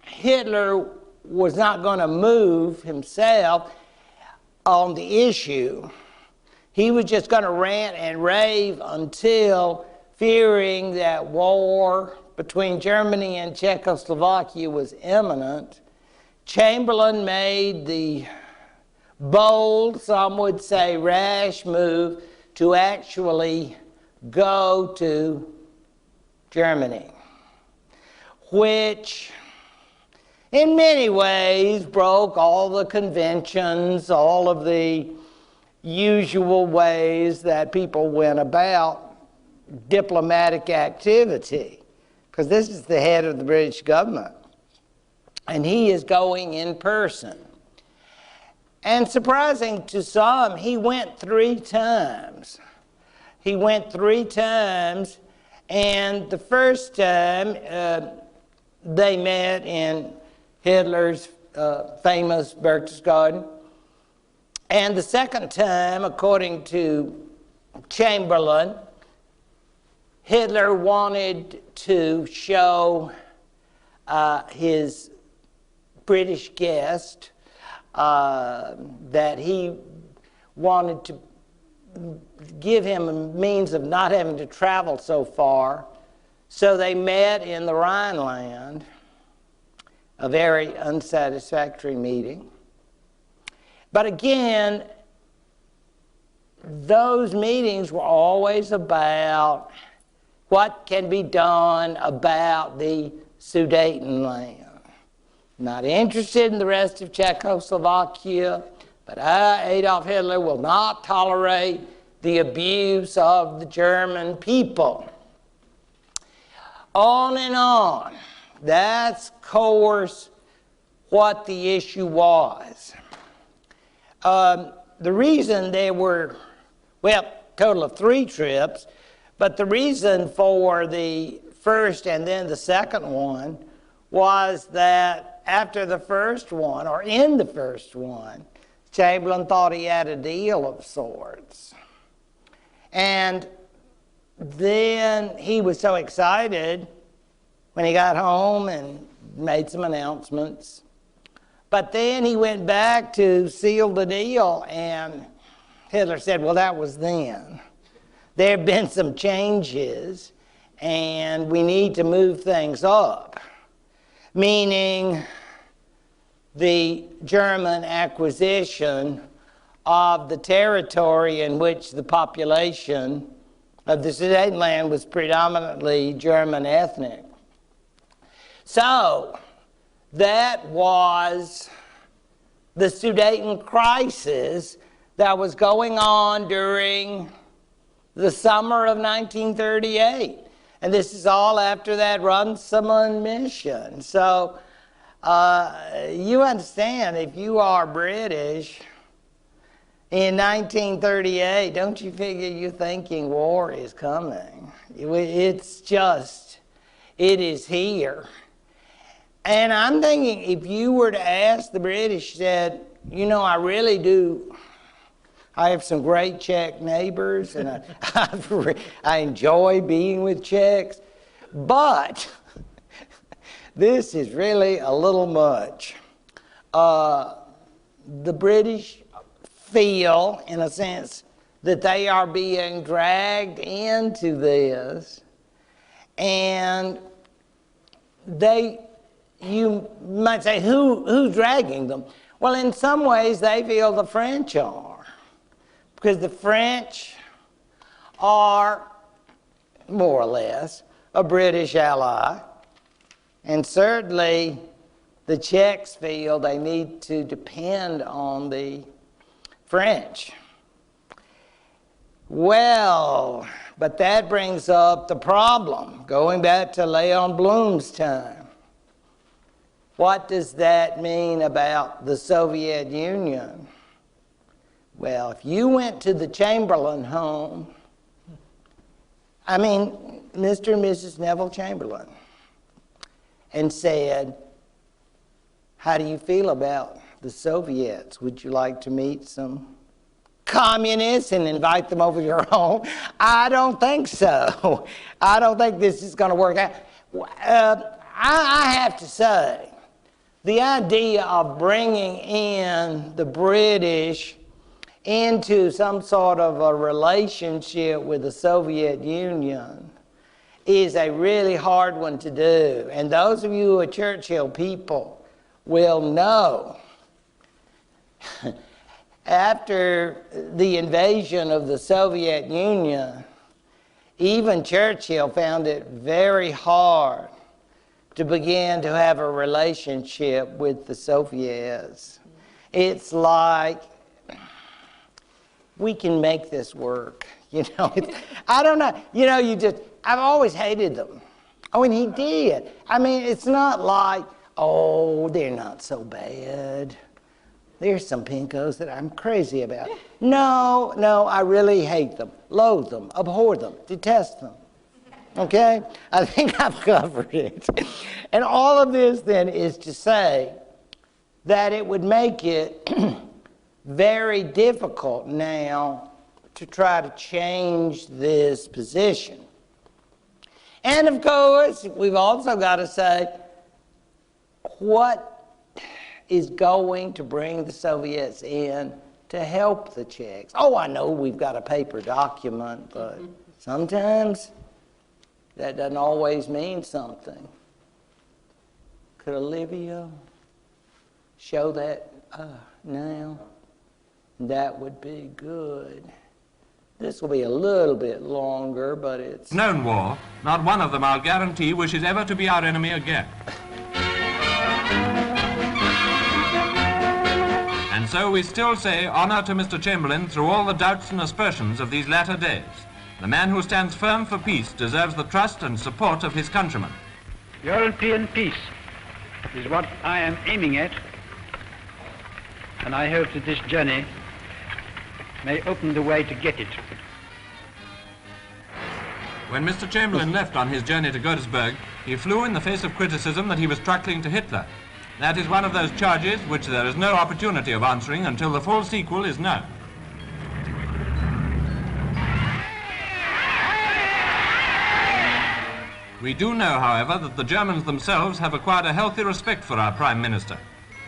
Hitler was not going to move himself on the issue. He was just going to rant and rave until, fearing that war between Germany and Czechoslovakia was imminent, Chamberlain made the bold, some would say rash move to actually go to Germany, which in many ways broke all the conventions, all of the usual ways that people went about diplomatic activity, because this is the head of the British government, and he is going in person. And surprising to some, he went 3 times. He went 3 times, and the first time they met in Hitler's famous Berchtesgaden. And the second time, according to Chamberlain, Hitler wanted to show his British guest that he wanted to give him a means of not having to travel so far. So they met in the Rhineland, a very unsatisfactory meeting. But again, those meetings were always about what can be done about the Sudetenland. Not interested in the rest of Czechoslovakia, but Adolf Hitler will not tolerate the abuse of the German people. On and on. That's, of course, what the issue was. The reason there were, well, total of 3 trips, but the reason for the first and then the second one was that after the first one, or in the first one, Chamberlain thought he had a deal of sorts. And then he was so excited when he got home and made some announcements. But then he went back to seal the deal, and Hitler said, well, that was then. There have been some changes, and we need to move things up. Meaning the German acquisition of the territory in which the population of the Sudetenland was predominantly German ethnic. So that was the Sudeten crisis that was going on during the summer of 1938. And this is all after that Runciman mission. So you understand, if you are British in 1938, don't you figure you're thinking war is coming? It's just, it is here. And I'm thinking, if you were to ask the British, said, you know, I really do, I have some great Czech neighbors, and I enjoy being with Czechs, but this is really a little much. The British feel, in a sense, that they are being dragged into this, and you might say, who's dragging them? Well, in some ways, they feel the French are, because the French are, more or less, a British ally, and certainly the Czechs feel they need to depend on the French. Well, but that brings up the problem, going back to Leon Blum's time. What does that mean about the Soviet Union? Well, if you went to the Chamberlain home, I mean, Mr. and Mrs. Neville Chamberlain, and said, how do you feel about the Soviets? Would you like to meet some communists and invite them over to your home? I don't think so. I don't think this is going to work out. I have to say, the idea of bringing in the British into some sort of a relationship with the Soviet Union is a really hard one to do. And those of you who are Churchill people will know after the invasion of the Soviet Union, even Churchill found it very hard to begin to have a relationship with the Soviets. It's like, we can make this work. You know, I don't know. You know, I've always hated them. Oh, and he did. I mean, it's not like, oh, they're not so bad. There's some pinkos that I'm crazy about. No, I really hate them, loathe them, abhor them, detest them. Okay? I think I've covered it. And all of this then is to say that it would make it very difficult now to try to change this position. And of course, we've also got to say, what is going to bring the Soviets in to help the Czechs? Oh, I know we've got a paper document, but sometimes that doesn't always mean something. Could Olivia show that now? That would be good. This will be a little bit longer, but it's... known war, not one of them, I'll guarantee, wishes ever to be our enemy again. And so we still say honour to Mr. Chamberlain through all the doubts and aspersions of these latter days. The man who stands firm for peace deserves the trust and support of his countrymen. European peace is what I am aiming at, and I hope that this journey may open the way to get it. When Mr. Chamberlain left on his journey to Gettysburg, he flew in the face of criticism that he was truckling to Hitler. That is one of those charges which there is no opportunity of answering until the full sequel is known. We do know, however, that the Germans themselves have acquired a healthy respect for our Prime Minister.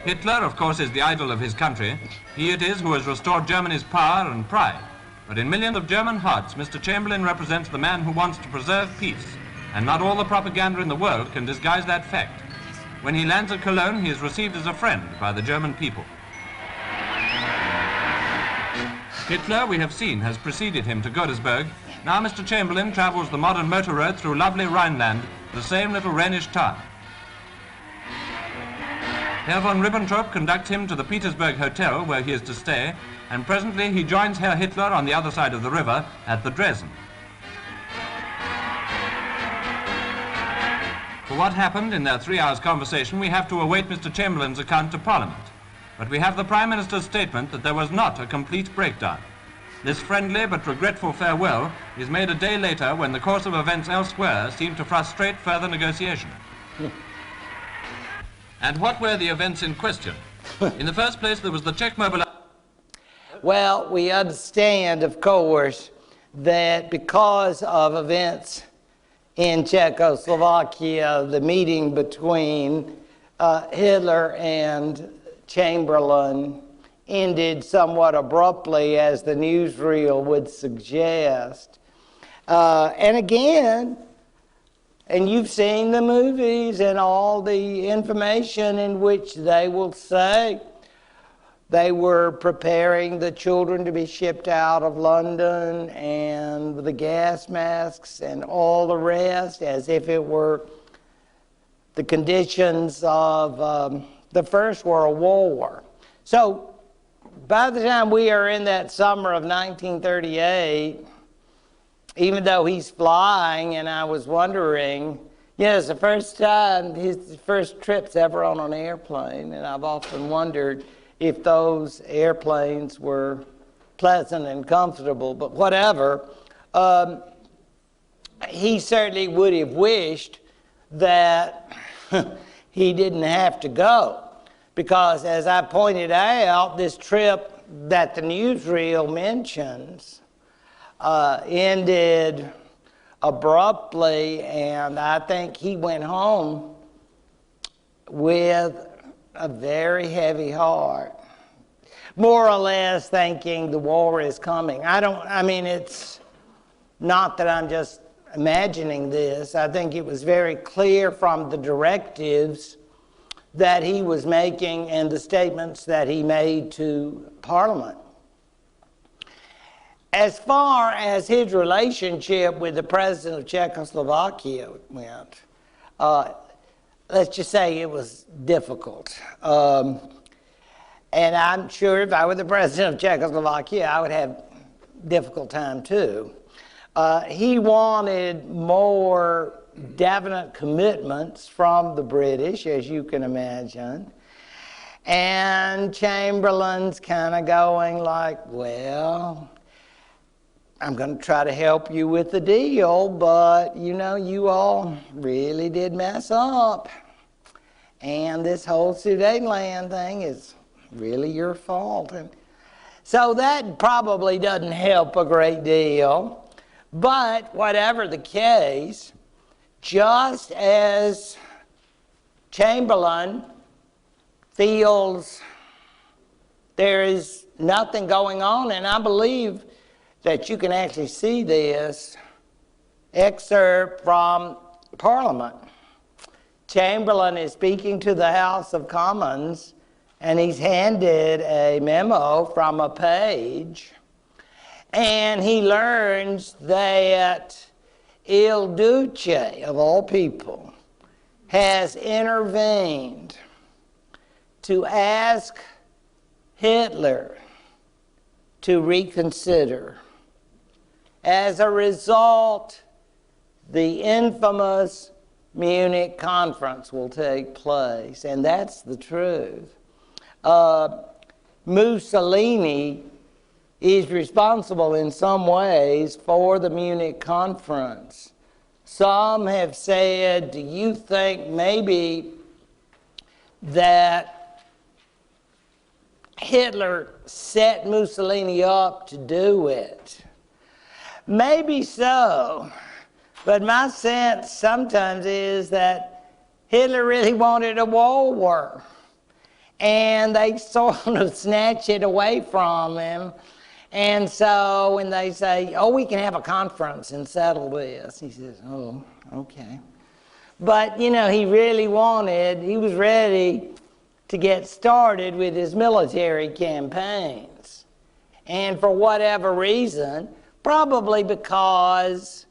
Hitler, of course, is the idol of his country. He it is who has restored Germany's power and pride. But in millions of German hearts, Mr. Chamberlain represents the man who wants to preserve peace. And not all the propaganda in the world can disguise that fact. When he lands at Cologne, he is received as a friend by the German people. Hitler, we have seen, has preceded him to Gettysburg. Now Mr. Chamberlain travels the modern motor road through lovely Rhineland, the same little Rhenish town. Herr von Ribbentrop conducts him to the Petersburg Hotel where he is to stay, and presently he joins Herr Hitler on the other side of the river at the Dresden. For what happened in their 3 hours' conversation, we have to await Mr. Chamberlain's account to Parliament. But we have the Prime Minister's statement that there was not a complete breakdown. This friendly but regretful farewell is made a day later when the course of events elsewhere seemed to frustrate further negotiation. And what were the events in question? In the first place, there was the Czech mobilization. Well, we understand, of course, that because of events in Czechoslovakia, the meeting between Hitler and Chamberlain ended somewhat abruptly, as the newsreel would suggest. And again, and you've seen the movies and all the information in which they will say they were preparing the children to be shipped out of London, and the gas masks and all the rest, as if it were the conditions of the First World War. So by the time we are in that summer of 1938, even though he's flying, and I was wondering, Yeah, it's the first time, his first trip's ever on an airplane, and I've often wondered if those airplanes were pleasant and comfortable, but whatever. He certainly would have wished that he didn't have to go, because as I pointed out, this trip that the newsreel mentions ended abruptly, and I think he went home with a very heavy heart, more or less thinking the war is coming. I mean, it's not that I'm just imagining this. I think it was very clear from the directives that he was making and the statements that he made to Parliament. As far as his relationship with the president of Czechoslovakia went, let's just say it was difficult. And I'm sure if I were the president of Czechoslovakia, I would have a difficult time too. He wanted more definite commitments from the British, as you can imagine. And Chamberlain's kind of going like, well, I'm going to try to help you with the deal, but you know, you all really did mess up. And this whole Sudetenland thing is really your fault. And so that probably doesn't help a great deal. But whatever the case, just as Chamberlain feels there is nothing going on, and I believe that you can actually see this excerpt from Parliament. Chamberlain is speaking to the House of Commons, and he's handed a memo from a page, and he learns that Il Duce, of all people, has intervened to ask Hitler to reconsider. As a result, the infamous Munich conference will take place, and that's the truth. Mussolini is responsible in some ways for the Munich conference. Some have said, do you think maybe that Hitler set Mussolini up to do it? Maybe so, but my sense sometimes is that Hitler really wanted a war, and they sort of snatch it away from him. And so when they say, oh, we can have a conference and settle this, he says, oh, okay. But, you know, he was ready to get started with his military campaigns. And for whatever reason, probably because,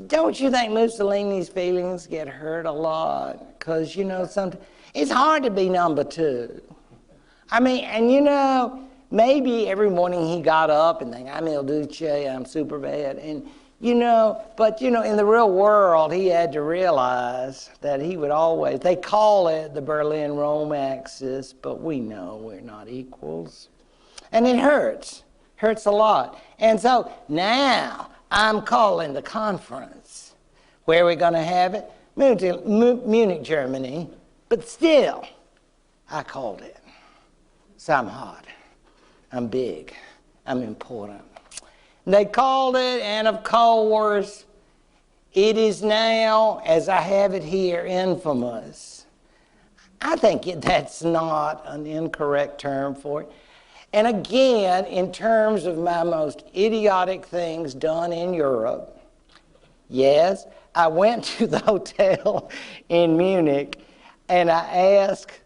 don't you think Mussolini's feelings get hurt a lot? Because, you know, sometimes it's hard to be number two. I mean, and you know, maybe every morning he got up and think, I'm Il Duce, I'm super bad. And, you know, but, you know, in the real world, he had to realize that he would always, they call it the Berlin-Rome axis, but we know we're not equals. And it hurts a lot. And so now I'm calling the conference. Where are we going to have it? Munich, Germany. But still, I called it. So I'm hot. I'm big. I'm important. They called it, and of course, it is now, as I have it here, infamous. I think that's not an incorrect term for it. And again, in terms of my most idiotic things done in Europe, yes, I went to the hotel in Munich, and I asked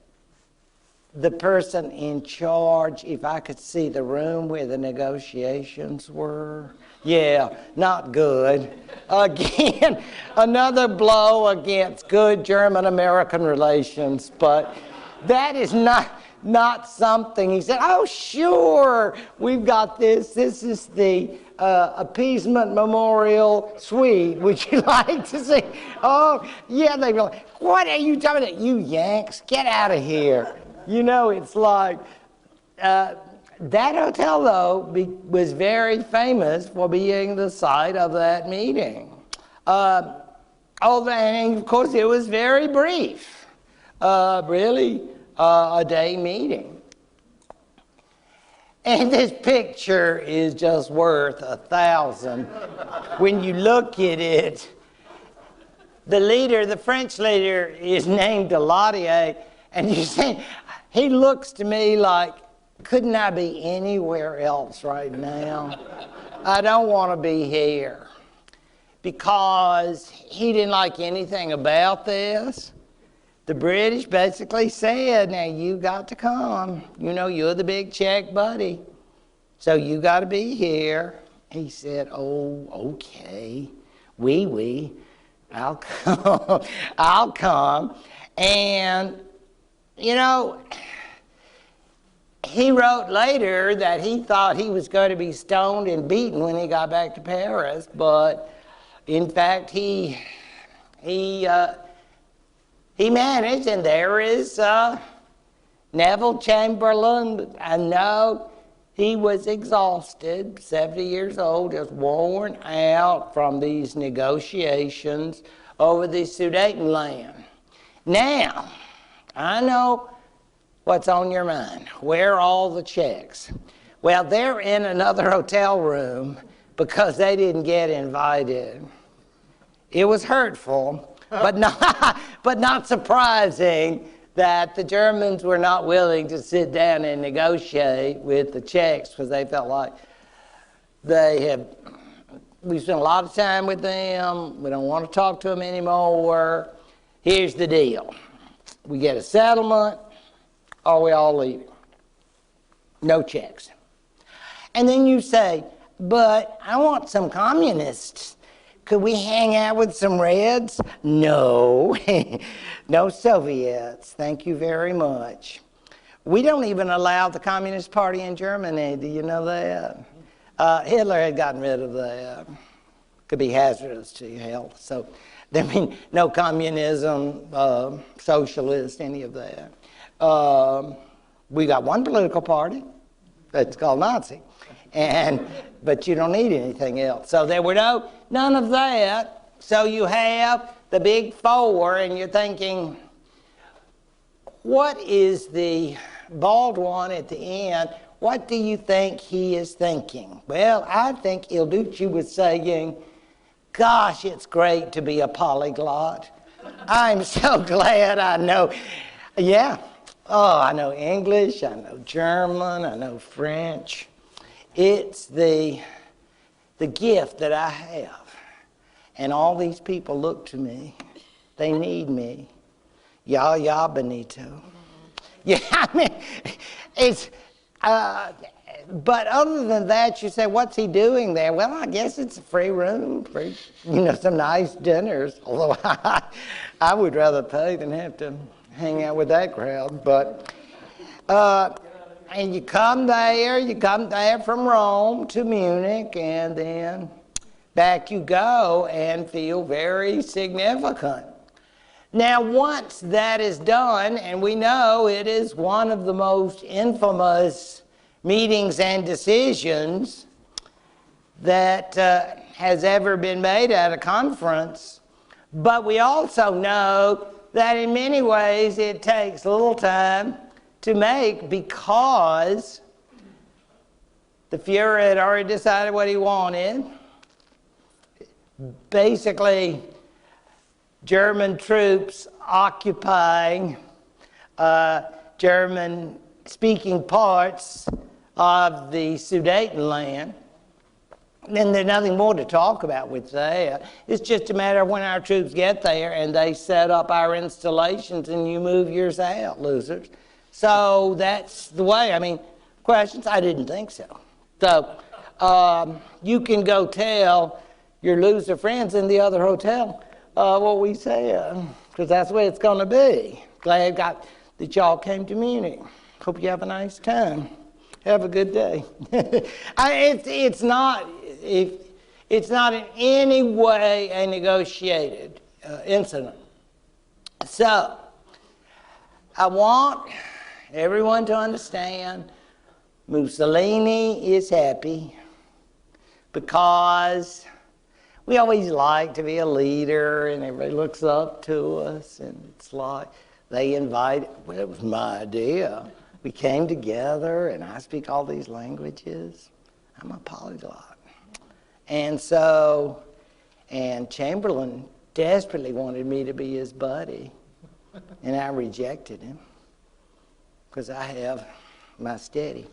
the person in charge if I could see the room where the negotiations were. Yeah, not good. Again, another blow against good German-American relations, but that is not not something. He said, oh, sure, we've got this. This is the appeasement memorial suite. Would you like to see? Oh, yeah. They go, what are you talking about? You Yanks, get out of here. You know, it's like, that hotel, though, was very famous for being the site of that meeting. And of course, it was very brief, really a day meeting. And this picture is just worth 1,000. When you look at it, the leader, the French leader, is named Daladier, and you see, he looks to me like, couldn't I be anywhere else right now? I don't want to be here. Because he didn't like anything about this. The British basically said, now you got to come. You know, you're the big Czech buddy. So you got to be here. He said, oh, okay. Oui. I'll come. I'll come. And, you know, he wrote later that he thought he was going to be stoned and beaten when he got back to Paris, but in fact, he managed, and there is Neville Chamberlain. I know he was exhausted, 70 years old, just worn out from these negotiations over the Sudetenland. Now, I know what's on your mind. Where are all the Czechs? Well, they're in another hotel room because they didn't get invited. It was hurtful, but not surprising that the Germans were not willing to sit down and negotiate with the Czechs because they felt like we spent a lot of time with them, we don't want to talk to them anymore. Here's the deal. We get a settlement, or we all leave. No Czechs. And then you say, but I want some communists. Could we hang out with some Reds? No. No Soviets. Thank you very much. We don't even allow the Communist Party in Germany. Do you know that? Hitler had gotten rid of that. Could be hazardous to your health. So, I mean, no communism, socialist, any of that. We got one political party. It's called Nazi. But you don't need anything else. So there were none of that. So you have the big four, and you're thinking, what is the bald one at the end? What do you think he is thinking? Well, I think Il Duce was saying, gosh, it's great to be a polyglot. I'm so glad I know. Yeah. Oh, I know English, I know German, I know French. It's the gift that I have. And all these people look to me. They need me. Ya, Benito. Yeah, I mean, it's, but other than that, you say, what's he doing there? Well, I guess it's a free room, free, some nice dinners. Although I would rather pay than have to hang out with that crowd. But, and you come there from Rome to Munich, and then back you go and feel very significant. Now, once that is done, and we know it is one of the most infamous meetings and decisions that has ever been made at a conference, but we also know that in many ways it takes a little time to make because the Fuhrer had already decided what he wanted. Basically, German troops occupying German-speaking parts of the Sudetenland. Then there's nothing more to talk about with that. It's just a matter of when our troops get there and they set up our installations and you move yours out, losers. So that's the way. I mean, questions? I didn't think so. So you can go tell your loser friends in the other hotel what we said, because that's the way it's going to be. Glad that y'all came to Munich. Hope you have a nice time. Have a good day. It's not in any way a negotiated incident. So, I want everyone to understand Mussolini is happy because we always like to be a leader and everybody looks up to us, and it's like they invite, well, it was my idea. We came together and I speak all these languages. I'm a polyglot. And so, and Chamberlain desperately wanted me to be his buddy, and I rejected him because I have my steady.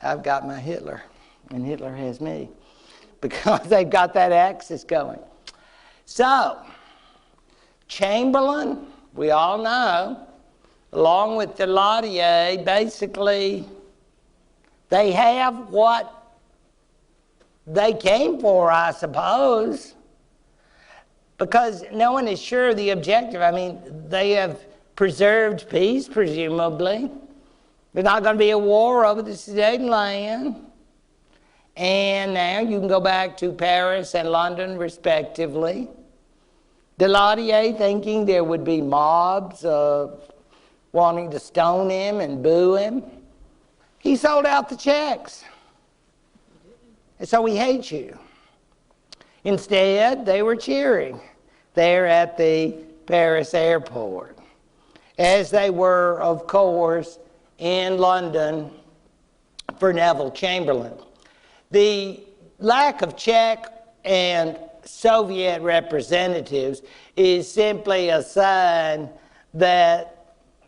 I've got my Hitler, and Hitler has me, because they've got that axis going. So, Chamberlain, we all know, along with Daladier, basically, they have what they came for, I suppose, because no one is sure of the objective. I mean, they have preserved peace, presumably. There's not going to be a war over the Sudetenland. And now you can go back to Paris and London, respectively. Daladier thinking there would be mobs wanting to stone him and boo him. He sold out the checks. And so he hates you. Instead, they were cheering there at the Paris airport, as they were, of course, in London for Neville Chamberlain. The lack of Czech and Soviet representatives is simply a sign that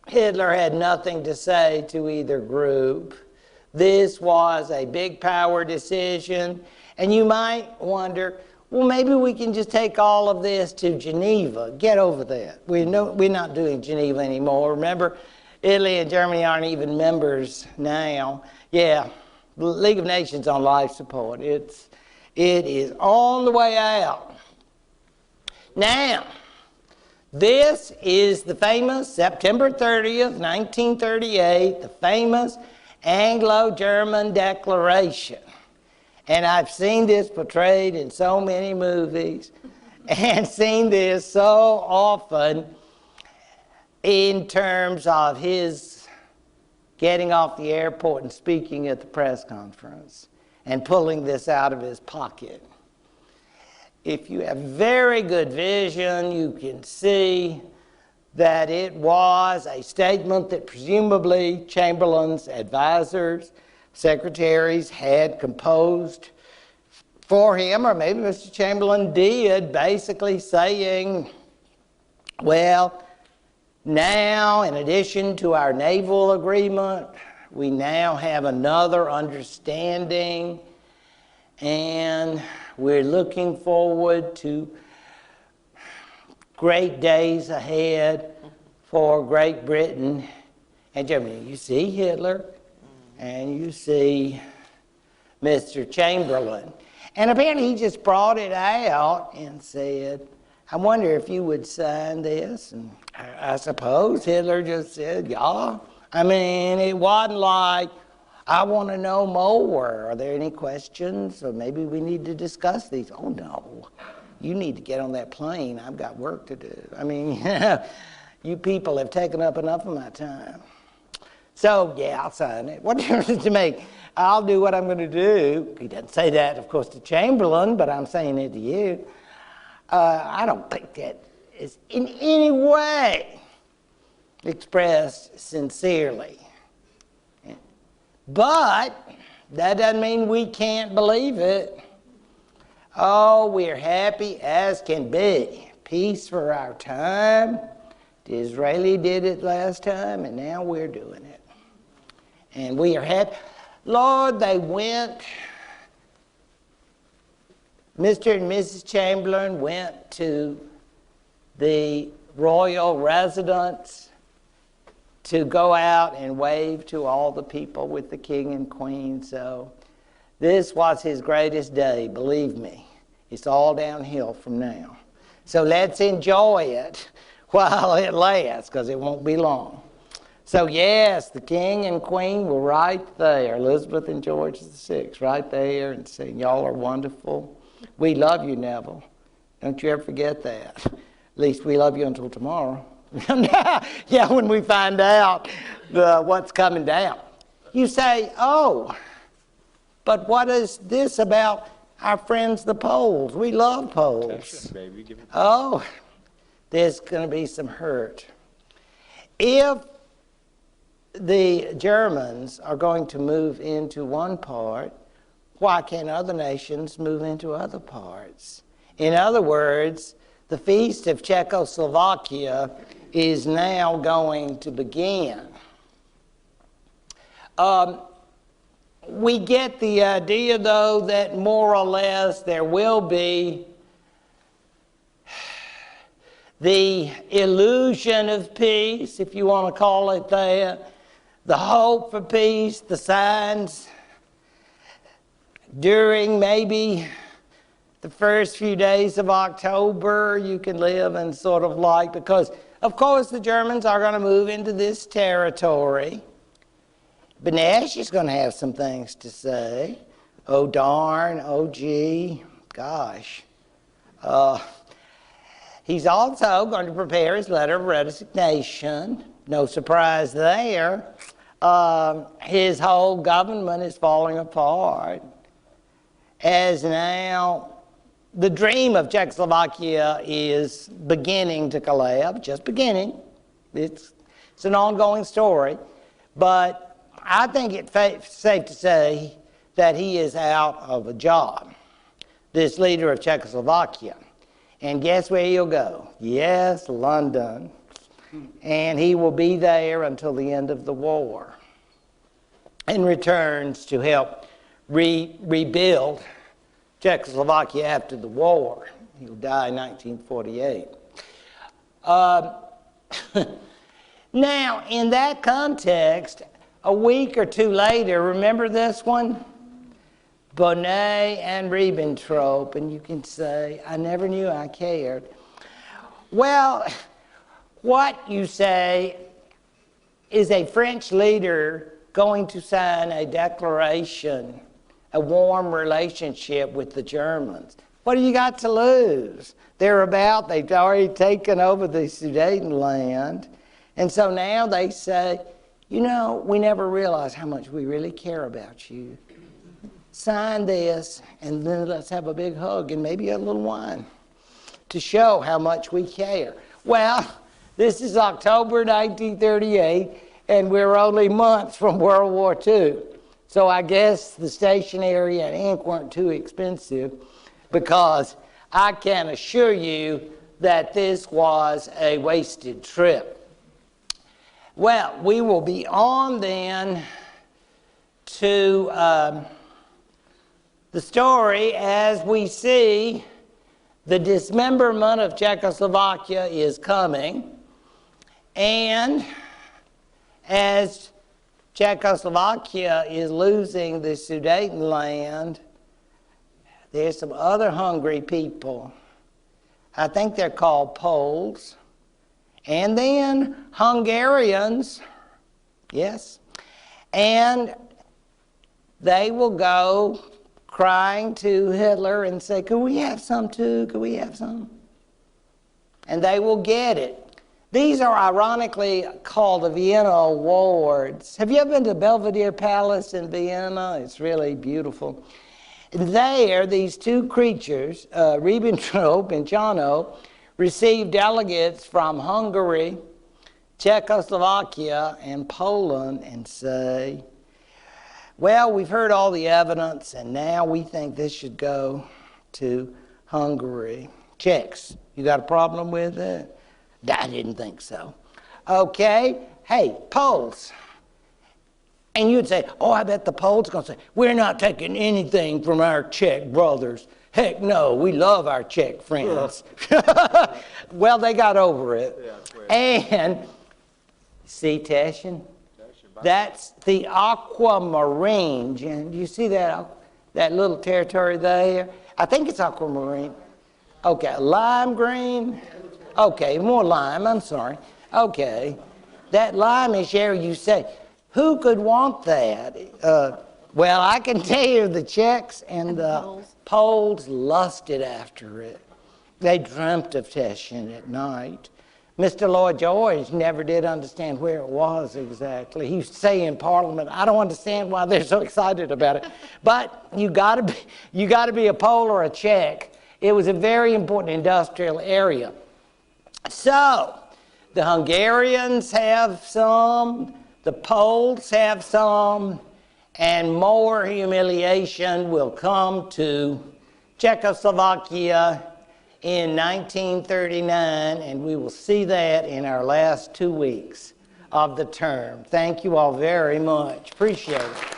Hitler had nothing to say to either group. This was a big power decision, and you might wonder, well, maybe we can just take all of this to Geneva. Get over that. We're not doing Geneva anymore. Remember, Italy and Germany aren't even members now. Yeah, the League of Nations on life support. It is on the way out. Now, this is the famous September 30th, 1938, the famous Anglo-German Declaration. And I've seen this portrayed in so many movies and seen this so often in terms of his getting off the airport and speaking at the press conference and pulling this out of his pocket. If you have very good vision, you can see that it was a statement that presumably Chamberlain's advisors, secretaries had composed for him, or maybe Mr. Chamberlain did, basically saying, well, now, in addition to our naval agreement, we now have another understanding, and we're looking forward to great days ahead for Great Britain and Germany. You see Hitler, and you see Mr. Chamberlain. And apparently he just brought it out and said, I wonder if you would sign this. And I suppose Hitler just said, yeah. I mean, it wasn't like, I want to know more. Are there any questions? Or maybe we need to discuss these. Oh, no. You need to get on that plane. I've got work to do. I mean, you people have taken up enough of my time. So, yeah, I'll sign it. What difference does it make? I'll do what I'm going to do. He doesn't say that, of course, to Chamberlain, but I'm saying it to you. I don't think that is in any way expressed sincerely. But that doesn't mean we can't believe it. Oh, we're happy as can be. Peace for our time. The Israeli did it last time, and now we're doing it. And we are happy. Lord, they went, Mr. and Mrs. Chamberlain went to the royal residence to go out and wave to all the people with the king and queen. So this was his greatest day, believe me. It's all downhill from now. So let's enjoy it while it lasts, because it won't be long. So yes, the king and queen were right there, Elizabeth and George VI, right there, and saying, y'all are wonderful. We love you, Neville. Don't you ever forget that. At least we love you until tomorrow. Yeah, when we find out what's coming down. You say, oh, but what is this about our friends the Poles? We love Poles. Oh, there's going to be some hurt. If the Germans are going to move into one part, why can't other nations move into other parts? In other words, the feast of Czechoslovakia is now going to begin. We get the idea, though, that more or less there will be the illusion of peace, if you want to call it that, the hope for peace, the signs during maybe the first few days of October. You can live and sort of like, because of course the Germans are going to move into this territory. Benesh is going to have some things to say. Oh darn, oh gee, gosh. He's also going to prepare his letter of resignation. No surprise there. His whole government is falling apart. As now the dream of Czechoslovakia is beginning to collapse, just beginning. It's an ongoing story. But I think it's safe to say that he is out of a job, this leader of Czechoslovakia. And guess where he'll go? Yes, London. And he will be there until the end of the war and returns to help rebuild Czechoslovakia after the war. He'll die in 1948. Now, in that context, a week or two later, remember this one? Bonnet and Ribbentrop, and you can say, I never knew I cared. Well, what you say is a French leader going to sign a declaration, a warm relationship with the Germans. What do you got to lose? They've already taken over the Sudetenland, and so now they say, you know, we never realized how much we really care about you. Sign this, and then let's have a big hug and maybe a little wine to show how much we care. Well, this is October 1938, and we're only months from World War II. So I guess the stationery and ink weren't too expensive, because I can assure you that this was a wasted trip. Well, we will be on then to the story as we see the dismemberment of Czechoslovakia is coming, and as Czechoslovakia is losing the Sudetenland, there's some other hungry people. I think they're called Poles. And then Hungarians, yes, and they will go crying to Hitler and say, could we have some too? Could we have some? And they will get it. These are ironically called the Vienna Awards. Have you ever been to Belvedere Palace in Vienna? It's really beautiful. There, these two creatures, Ribbentrop and Chano, received delegates from Hungary, Czechoslovakia, and Poland and say, well, we've heard all the evidence, and now we think this should go to Hungary. Czechs, you got a problem with it? I didn't think so. Okay, hey, Poles. And you'd say, oh, I bet the Poles are going to say, we're not taking anything from our Czech brothers. Heck no, we love our Czech friends. Yeah. Well, they got over it. Yeah, and see, Tashin? That's the aquamarine. And you see that little territory there? I think it's aquamarine. Okay, lime green. Okay, more lime, I'm sorry. Okay. that limeish area, you say, who could want that? Well, I can tell you the Czechs and the Poles lusted after it. They dreamt of Teschen at night. Mr. Lloyd George never did understand where it was exactly. He used to say in Parliament, I don't understand why they're so excited about it. But you gotta be a Pole or a Czech. It was a very important industrial area. So, the Hungarians have some, the Poles have some, and more humiliation will come to Czechoslovakia in 1939, and we will see that in our last 2 weeks of the term. Thank you all very much. Appreciate it.